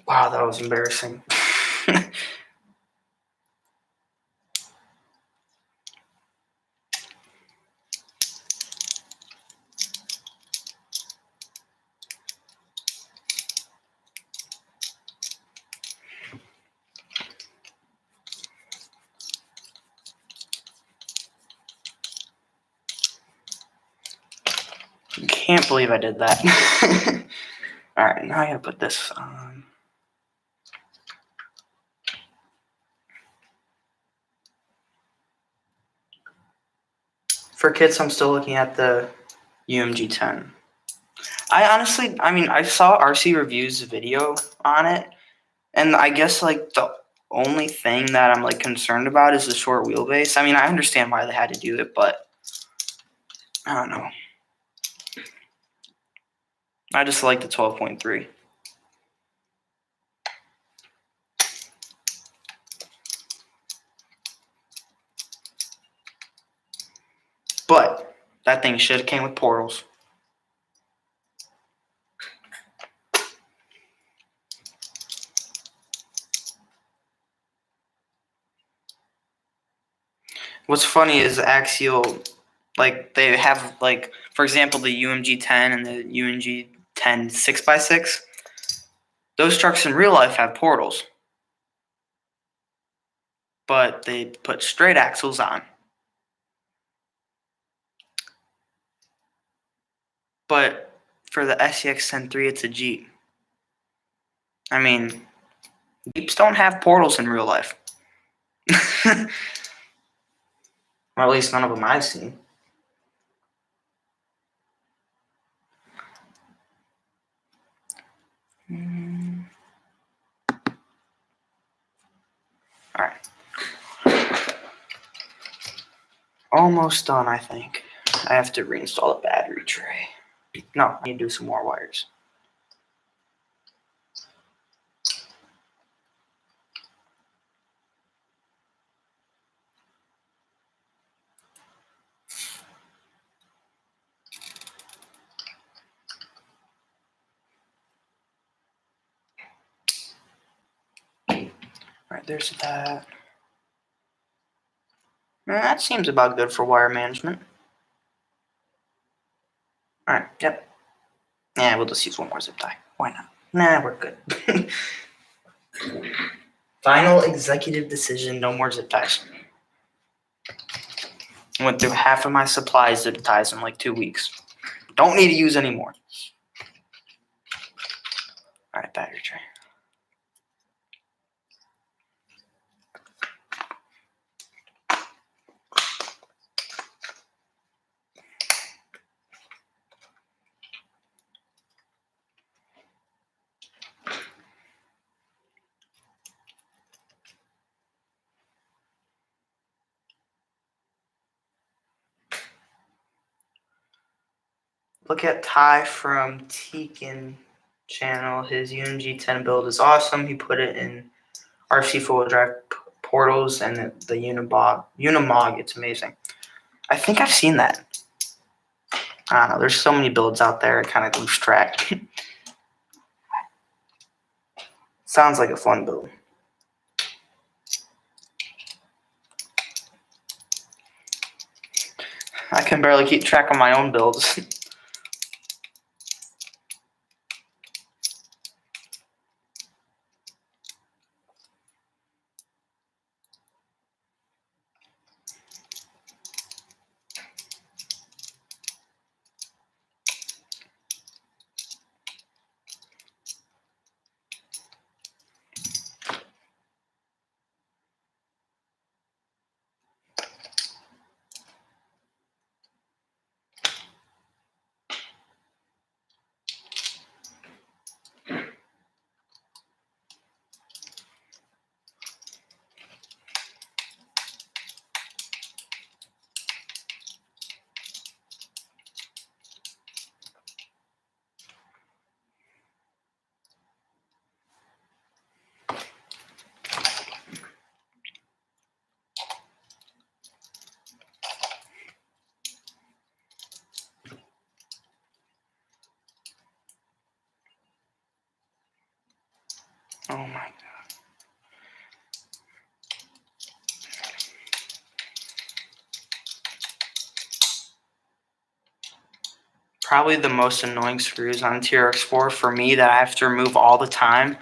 Wow, that was embarrassing. Can't believe I did that. Alright, now I gotta put this on. For kits, I'm still looking at the UMG 10. I saw RC Review's video on it, and I guess like the only thing that I'm like concerned about is the short wheelbase. I mean, I understand why they had to do it, but I don't know. I just like the 12.3. But that thing should have came with portals. What's funny is Axial, like they have like, for example, the UMG 10 and the UMG 10 6x6. Those trucks in real life have portals, but they put straight axles on. But for the SCX 10.3, it's a Jeep. I mean, Jeeps don't have portals in real life. Or at least none of them I've seen. Alright. Almost done, I think. I have to reinstall the battery tray. No, I need to do some more wires. Alright, there's that. That seems about good for wire management. Alright, yep. Yeah, we'll just use one more zip tie. Why not? Nah, we're good. Final executive decision, no more zip ties. I went through half of my supply zip ties in like 2 weeks. Don't need to use any more. Alright, battery tray. Look at Ty from Teakin channel. His UMG 10 build is awesome. He put it in RC four-wheel drive portals and the Unimog. It's amazing. I think I've seen that. I don't know. There's so many builds out there. I kind of lose track. Sounds like a fun build. I can barely keep track of my own builds. Oh my god. Probably the most annoying screws on TRX-4 for me that I have to remove all the time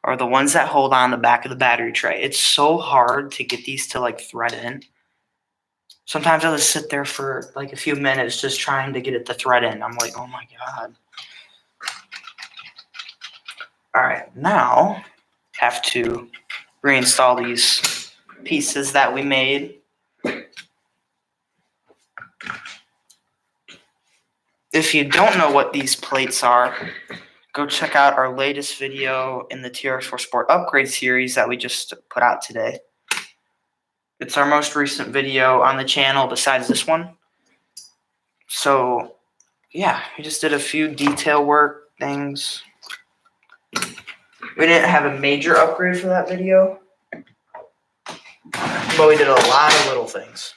are the ones that hold on the back of the battery tray. It's so hard to get these to like thread in. Sometimes I'll just sit there for like a few minutes just trying to get it to thread in. I'm like, oh my god. All right, now have to reinstall these pieces that we made. If you don't know what these plates are, go check out our latest video in the TRX-4 Sport Upgrade series that we just put out today. It's our most recent video on the channel besides this one. So, yeah, we just did a few detail work things. We didn't have a major upgrade for that video, but we did a lot of little things.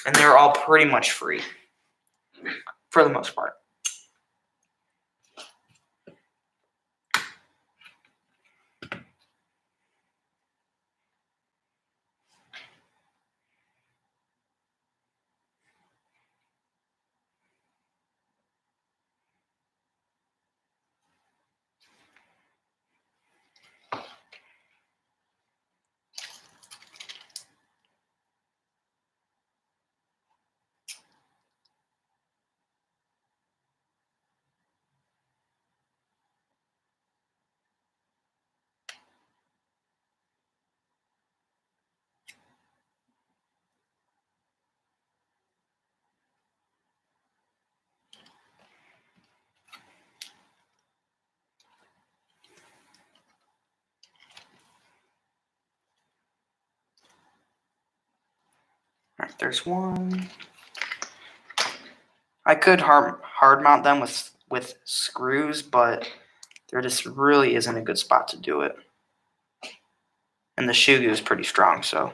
And they're all pretty much free, for the most part. All right, there's one. I could hard mount them with screws, but there just really isn't a good spot to do it. And the shoe glue is pretty strong, so.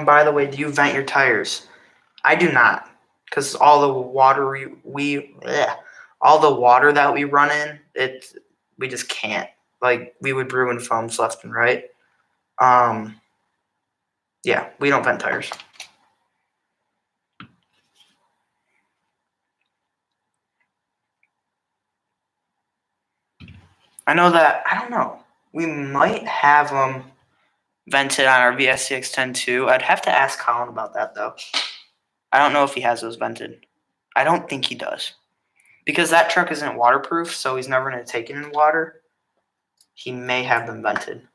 By the way, do you vent your tires? I do not, because all the water all the water that we run in, we just can't. Like, we would ruin foams left and right. Yeah, we don't vent tires. I know that, I don't know. We might have them vented on our VSCX-10 too. I'd have to ask Colin about that though. I don't know if he has those vented. I don't think he does. Because that truck isn't waterproof, so he's never going to take it in water. He may have them vented.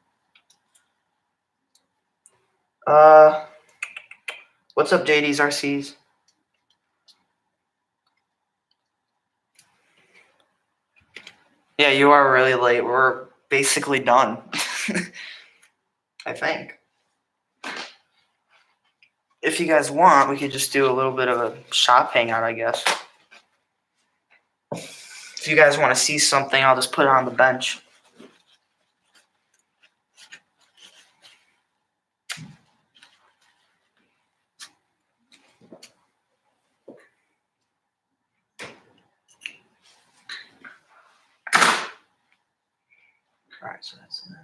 What's up, JD's RCs? Yeah, you are really late. We're basically done. I think. If you guys want, we could just do a little bit of a shop hangout, I guess. If you guys want to see something, I'll just put it on the bench. All right, so that's that.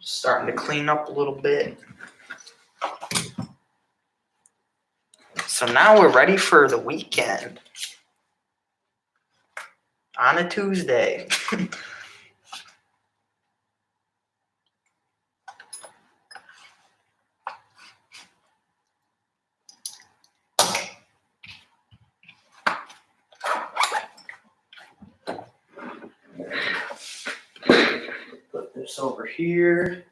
Starting to clean up a little bit. So now we're ready for the weekend. On a Tuesday. Put this over here.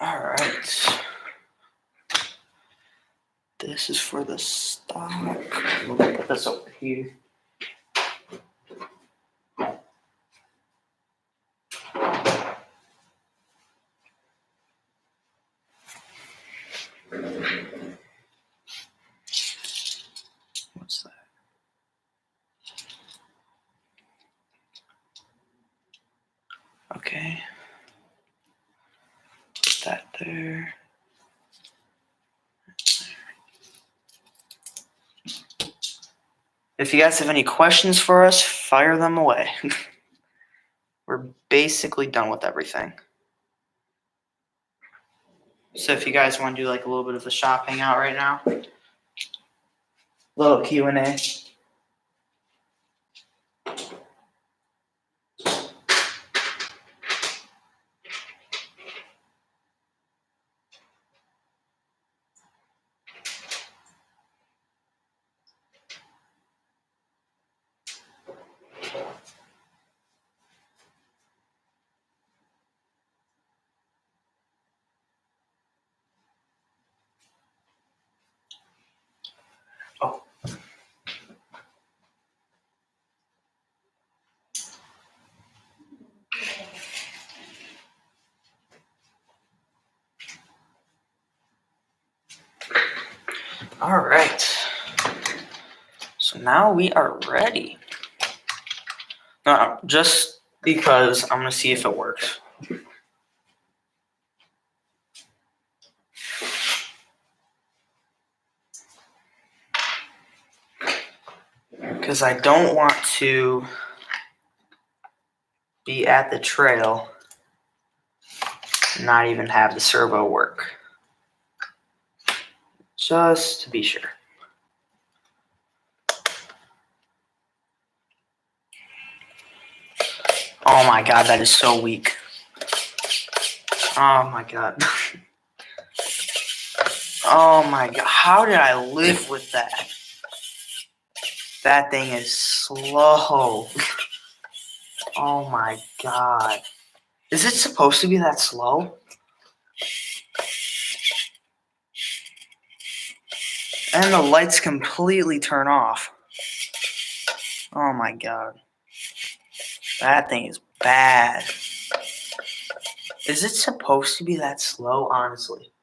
All right. This is for the stock. We'll put this over here. What's that? Okay. Put that there. If you guys have any questions for us, fire them away. We're basically done with everything. So if you guys want to do like a little bit of a shopping out right now, little Q&A. Oh. All right. So now we are ready. No, just because I'm going to see if it works. Because I don't want to be at the trail and not even have the servo work. Just to be sure. Oh my god, that is so weak. Oh my god. Oh my god, how did I live with that? That thing is slow. Oh my god. Is it supposed to be that slow? And the lights completely turn off. Oh my god. That thing is bad. Is it supposed to be that slow, honestly?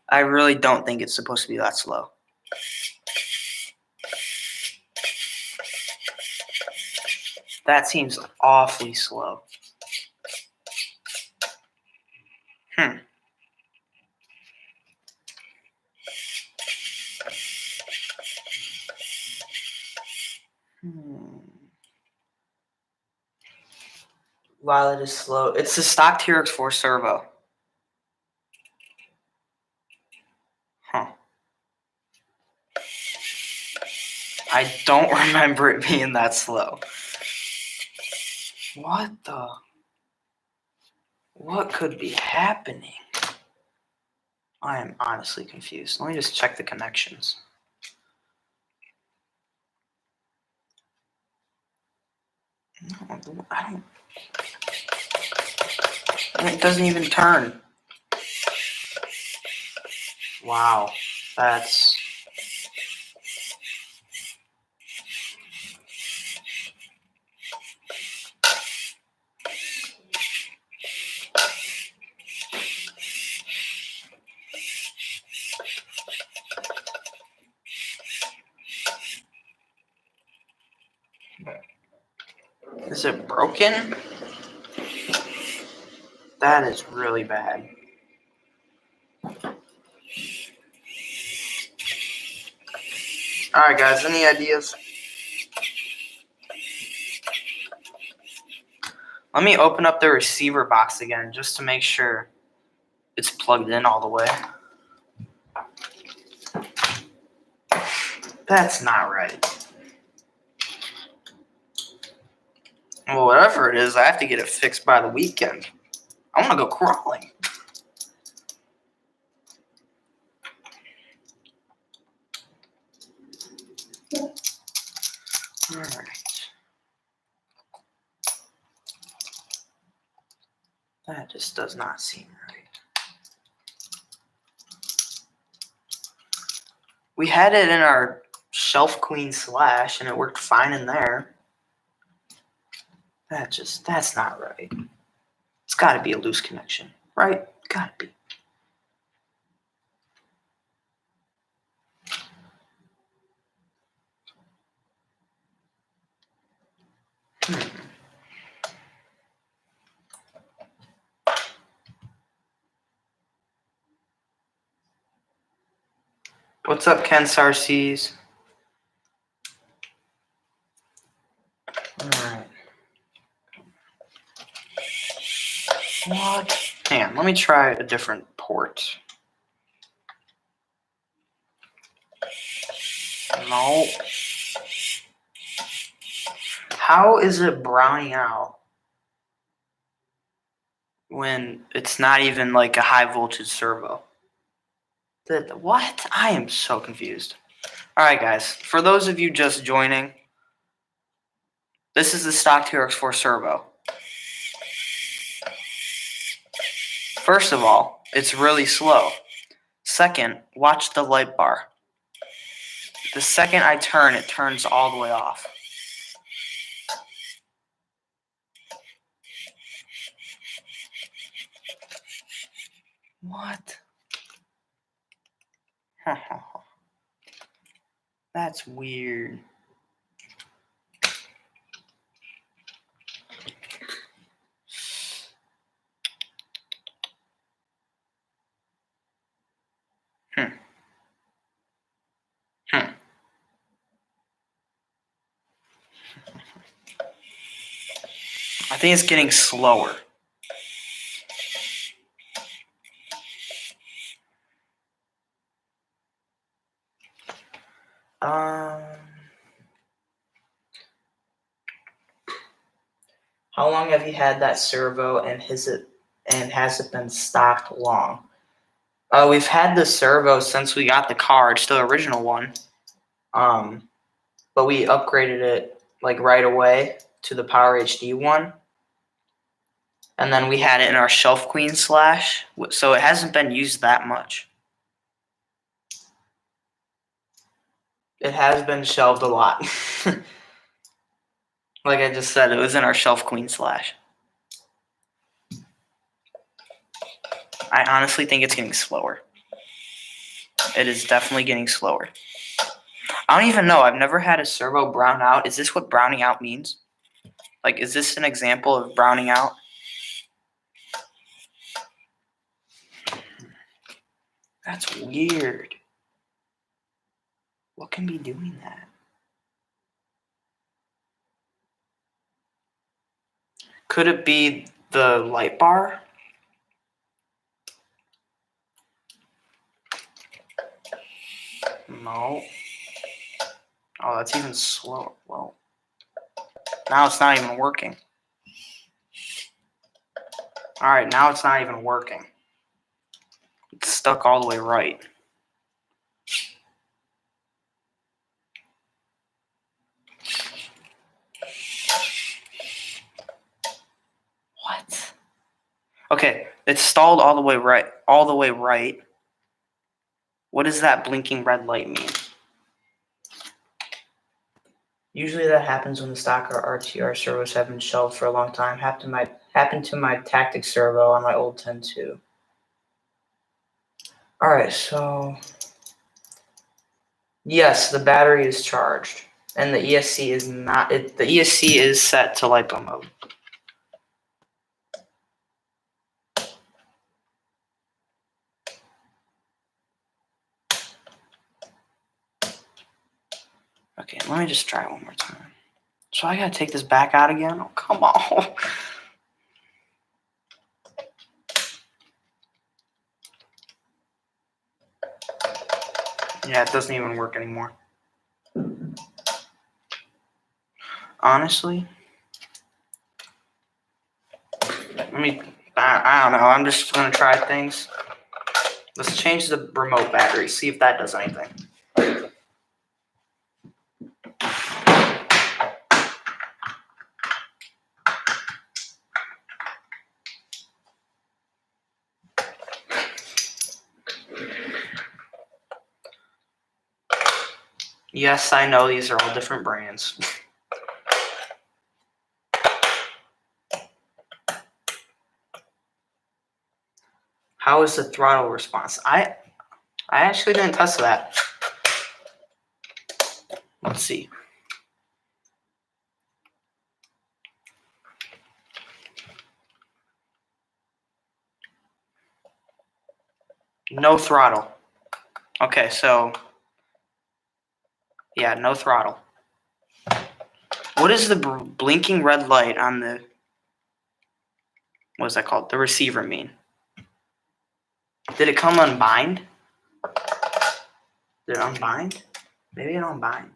I really don't think it's supposed to be that slow. That seems awfully slow. While it is slow, it's the stock TRX-4 servo. Huh. I don't remember it being that slow. What could be happening? I am honestly confused. Let me just check the connections. No, I don't. It doesn't even turn. Wow, that's. Is it broken? That is really bad. Alright, guys, any ideas? Let me open up the receiver box again just to make sure it's plugged in all the way. That's not right. Well, whatever it is, I have to get it fixed by the weekend. I want to go crawling. Alright. That just does not seem right. We had it in our shelf clean slash and it worked fine in there. That's not right. It's got to be a loose connection, right? Got to be. What's up, Ken Sarcees? Alright. What? Hang on, let me try a different port. No. How is it browning out when it's not even like a high voltage servo? What? I am so confused. Alright, guys, for those of you just joining, this is the stock TRX-4 servo. First of all, it's really slow. Second, watch the light bar. The second I turn, it turns all the way off. What? That's weird. I think it's getting slower. How long have you had that servo, and has it been stocked long? We've had the servo since we got the car. It's the original one. But we upgraded it like right away to the Power HD one. And then we had it in our shelf clean slash, so it hasn't been used that much. It has been shelved a lot. Like I just said, it was in our shelf queen slash. I honestly think it's getting slower. It is definitely getting slower. I don't even know. I've never had a servo brown out. Is this what browning out means? Like, is this an example of browning out? That's weird. What can be doing that? Could it be the light bar? No. Oh, that's even slower. Well, now it's not even working. All right, now it's not even working. It's stuck all the way right. What? Okay, it's stalled all the way right. All the way right. What does that blinking red light mean? Usually that happens when the stock or RTR servos have been shelved for a long time. Happened to my tactic servo on my old 10-2. All right, so yes, the battery is charged, and the ESC is not. The ESC is set to LiPo mode. Okay, let me just try one more time. So I gotta take this back out again? Oh, come on. Yeah, it doesn't even work anymore. Honestly, I don't know. I'm just gonna try things. Let's change the remote battery, see if that does anything. Yes, I know these are all different brands. How is the throttle response? I actually didn't test that. Let's see. No throttle. Okay, so yeah, no throttle. What is the blinking red light on the, what is that called? The receiver mean? Did it come unbind? Did it unbind? Maybe it unbind.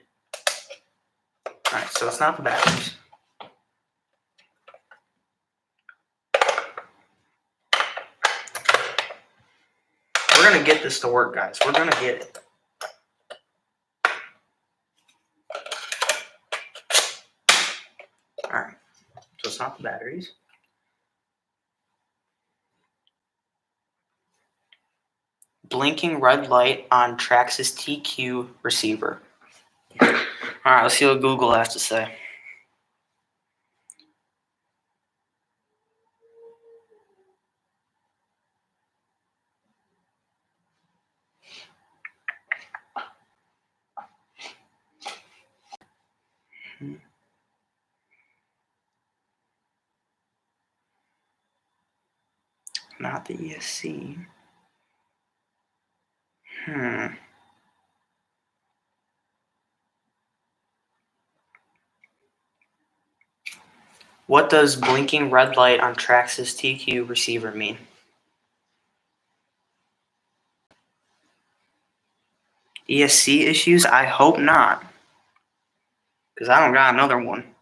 Alright, so it's not the batteries. We're gonna get this to work, guys. We're gonna get it. Alright, so it's not the batteries. Blinking red light on Traxxas TQ receiver. Alright, let's see what Google has to say. Not the ESC. What does blinking red light on Traxxas TQ receiver mean? ESC issues? I hope not. Because I don't got another one.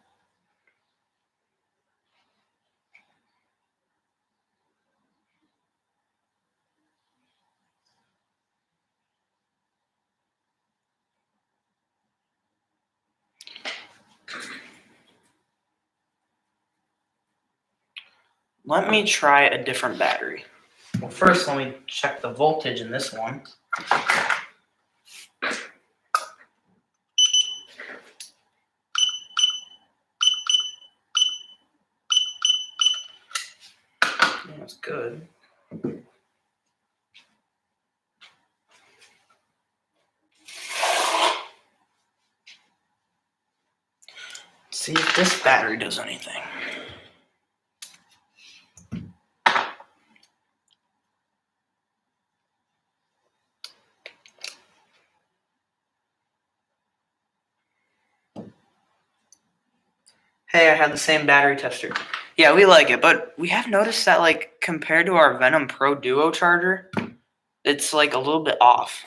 Let me try a different battery. Well, first let me check the voltage in this one. That's good. Let's see if this battery does anything. Hey, I have the same battery tester. Yeah, we like it, but we have noticed that, like, compared to our Venom Pro Duo charger, it's, like, a little bit off.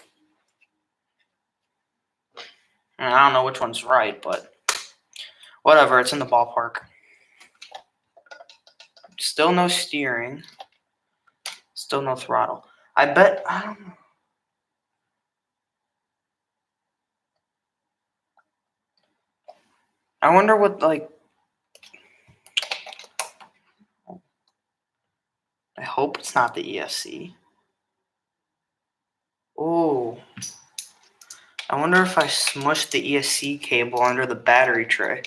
And I don't know which one's right, but whatever, it's in the ballpark. Still no steering. Still no throttle. I bet, I don't know. I wonder what, like, I hope it's not the ESC. Oh, I wonder if I smushed the ESC cable under the battery tray.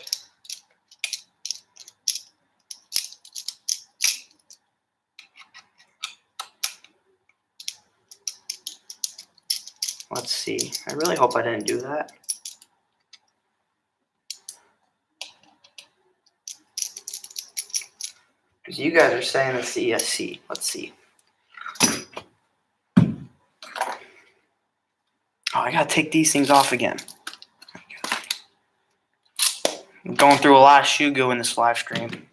Let's see. I really hope I didn't do that. Because you guys are saying it's the ESC. Let's see. Oh, I gotta take these things off again. I'm going through a lot of shoe goo in this live stream.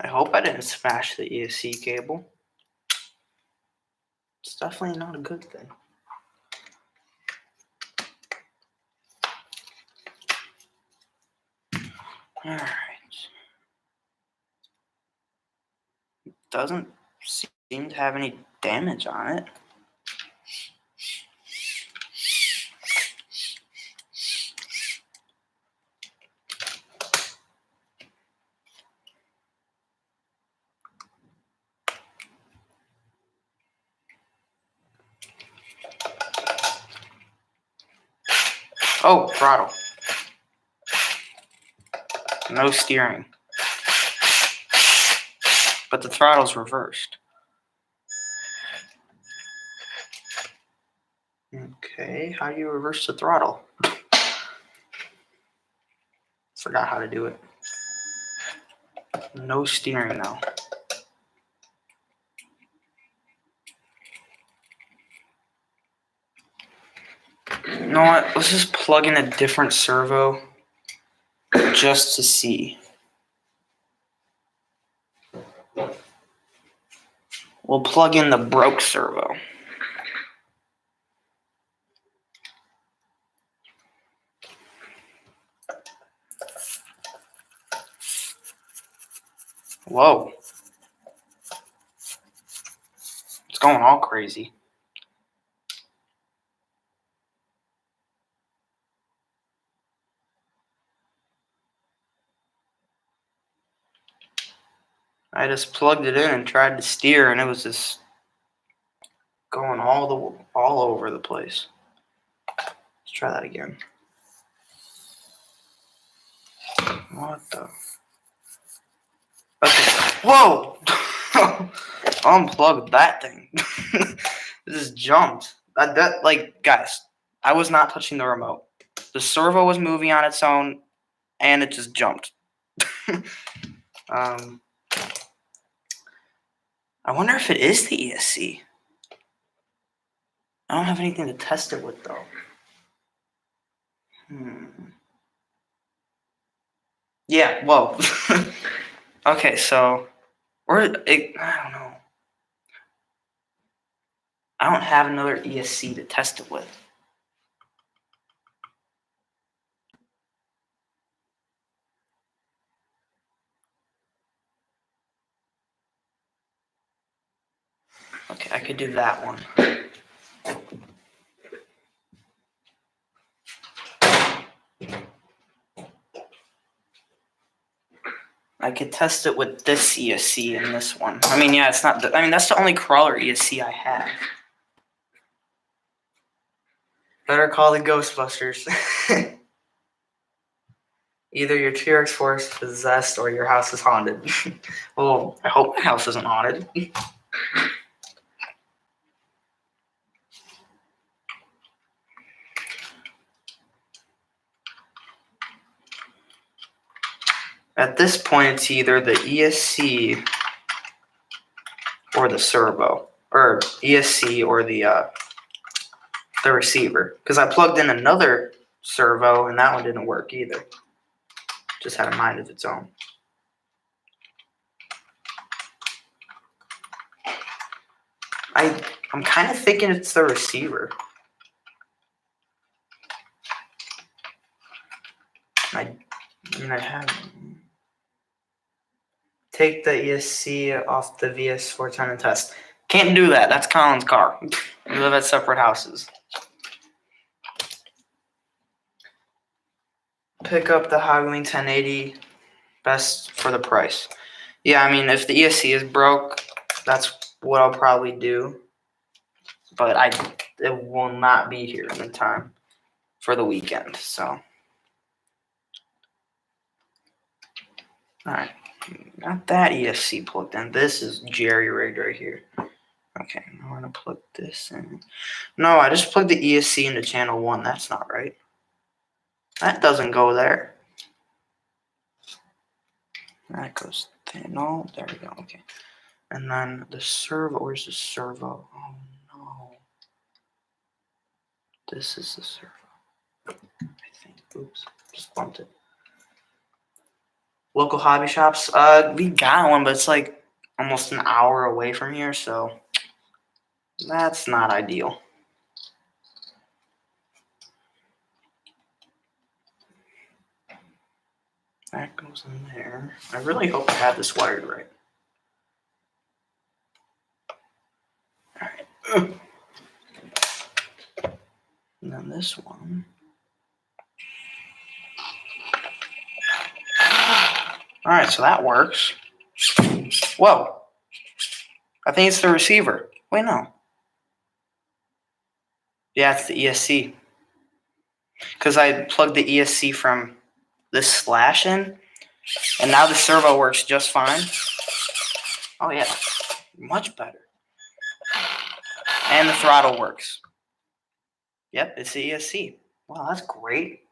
I hope I didn't smash the ESC cable. It's definitely not a good thing. Alright. Doesn't seem to have any damage on it. Oh, throttle. No steering. But the throttle's reversed. Okay, how do you reverse the throttle? Forgot how to do it. No steering though. You know what? Let's just plug in a different servo just to see. We'll plug in the broke servo. Whoa. It's going all crazy. I just plugged it in and tried to steer, and it was just going all over the place. Let's try that again. What the? Okay. Whoa! Unplugged that thing. It just jumped. Like, guys, I was not touching the remote. The servo was moving on its own, and it just jumped. I wonder if it is the ESC. I don't have anything to test it with, though. Yeah, whoa. Okay, so, I don't know. I don't have another ESC to test it with. could do that one. I could test it with this ESC and this one. I mean, yeah, it's not. That's the only crawler ESC I have. Better call the Ghostbusters. Either your TRX-4 is possessed or your house is haunted. Well, I hope my house isn't haunted. At this point, it's either the ESC or the servo, or ESC or the receiver. Because I plugged in another servo and that one didn't work either. Just had a mind of its own. I'm kind of thinking it's the receiver. I have take the ESC off the VS410 and test. Can't do that. That's Colin's car. We live at separate houses. Pick up the Hogwing 1080, best for the price. Yeah, I mean, if the ESC is broke, that's what I'll probably do. But it will not be here in time for the weekend. So, all right, not that ESC plugged in. This is jerry rigged right here. Okay, I want to plug this in. No, I just plugged the ESC into channel 1. That's not right. That doesn't go there. That goes there. No, there we go. Okay. And then the servo. Where's the servo? Oh, no. This is the servo. I think. Oops. Just bumped it. Local hobby shops. We got one, but it's like almost an hour away from here, so that's not ideal. That goes in there. I really hope I have this wired right. Alright. And then this one. Alright, so that works. Whoa. I think it's the receiver. Wait, no. Yeah, it's the ESC. Because I plugged the ESC from this slash in, and now the servo works just fine. Oh, yeah. Much better. And the throttle works. Yep, it's the ESC. Wow, that's great.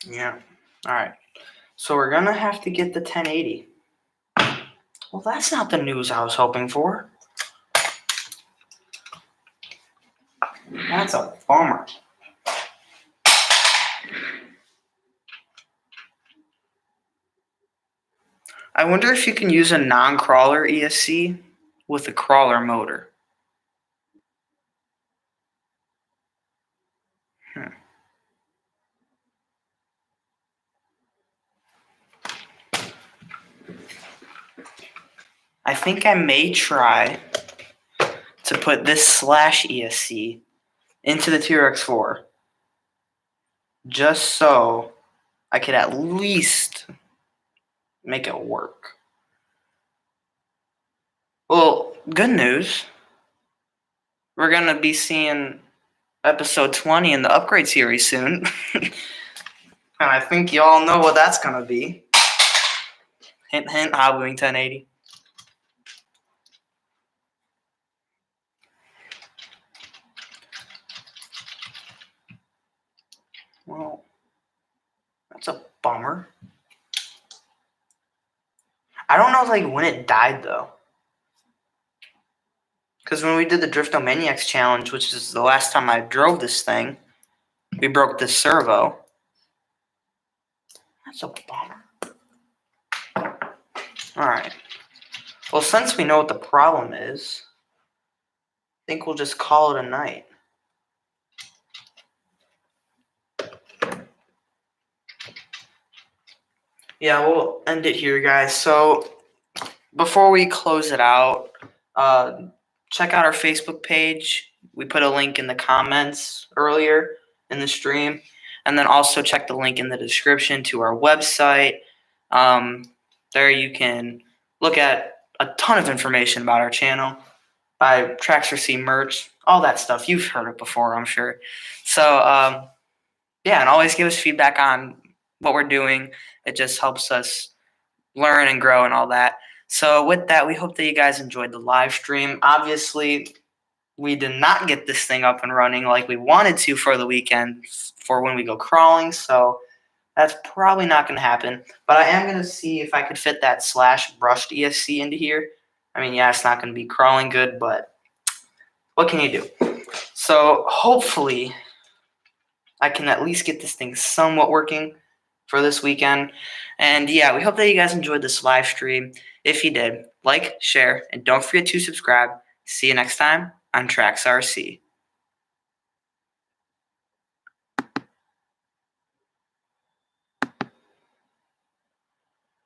Yeah. All right. So we're going to have to get the 1080. Well, that's not the news I was hoping for. That's a bummer. I wonder if you can use a non-crawler ESC with a crawler motor. I think I may try to put this slash ESC into the TRX-4 just so I could at least make it work. Well, good news. We're going to be seeing episode 20 in the upgrade series soon. And I think you all know what that's going to be. Hint, hint, Hobwing 1080. Well, that's a bummer. I don't know like when it died though. Because when we did the Driftomaniacs challenge, which is the last time I drove this thing, we broke this servo. That's a bummer. Alright. Well, since we know what the problem is, I think we'll just call it a night. Yeah, we'll end it here, guys. So before we close it out, uh, check out our Facebook page. We put a link in the comments earlier in the stream. And then also check the link in the description to our website. There you can look at a ton of information about our channel, buy TRX-4 merch, all that stuff. You've heard it before, I'm sure. So, yeah, and always give us feedback on what we're doing. It just helps us learn and grow and all that. So with that, we hope that you guys enjoyed the live stream. Obviously, we did not get this thing up and running like we wanted to for the weekend for when we go crawling. So that's probably not going to happen. But I am going to see if I could fit that slash brushed ESC into here. I mean, yeah, it's not going to be crawling good, but what can you do? So hopefully I can at least get this thing somewhat working for this weekend. And yeah, we hope that you guys enjoyed this live stream. If you did, like, share, and don't forget to subscribe. See you next time on TRX-RC.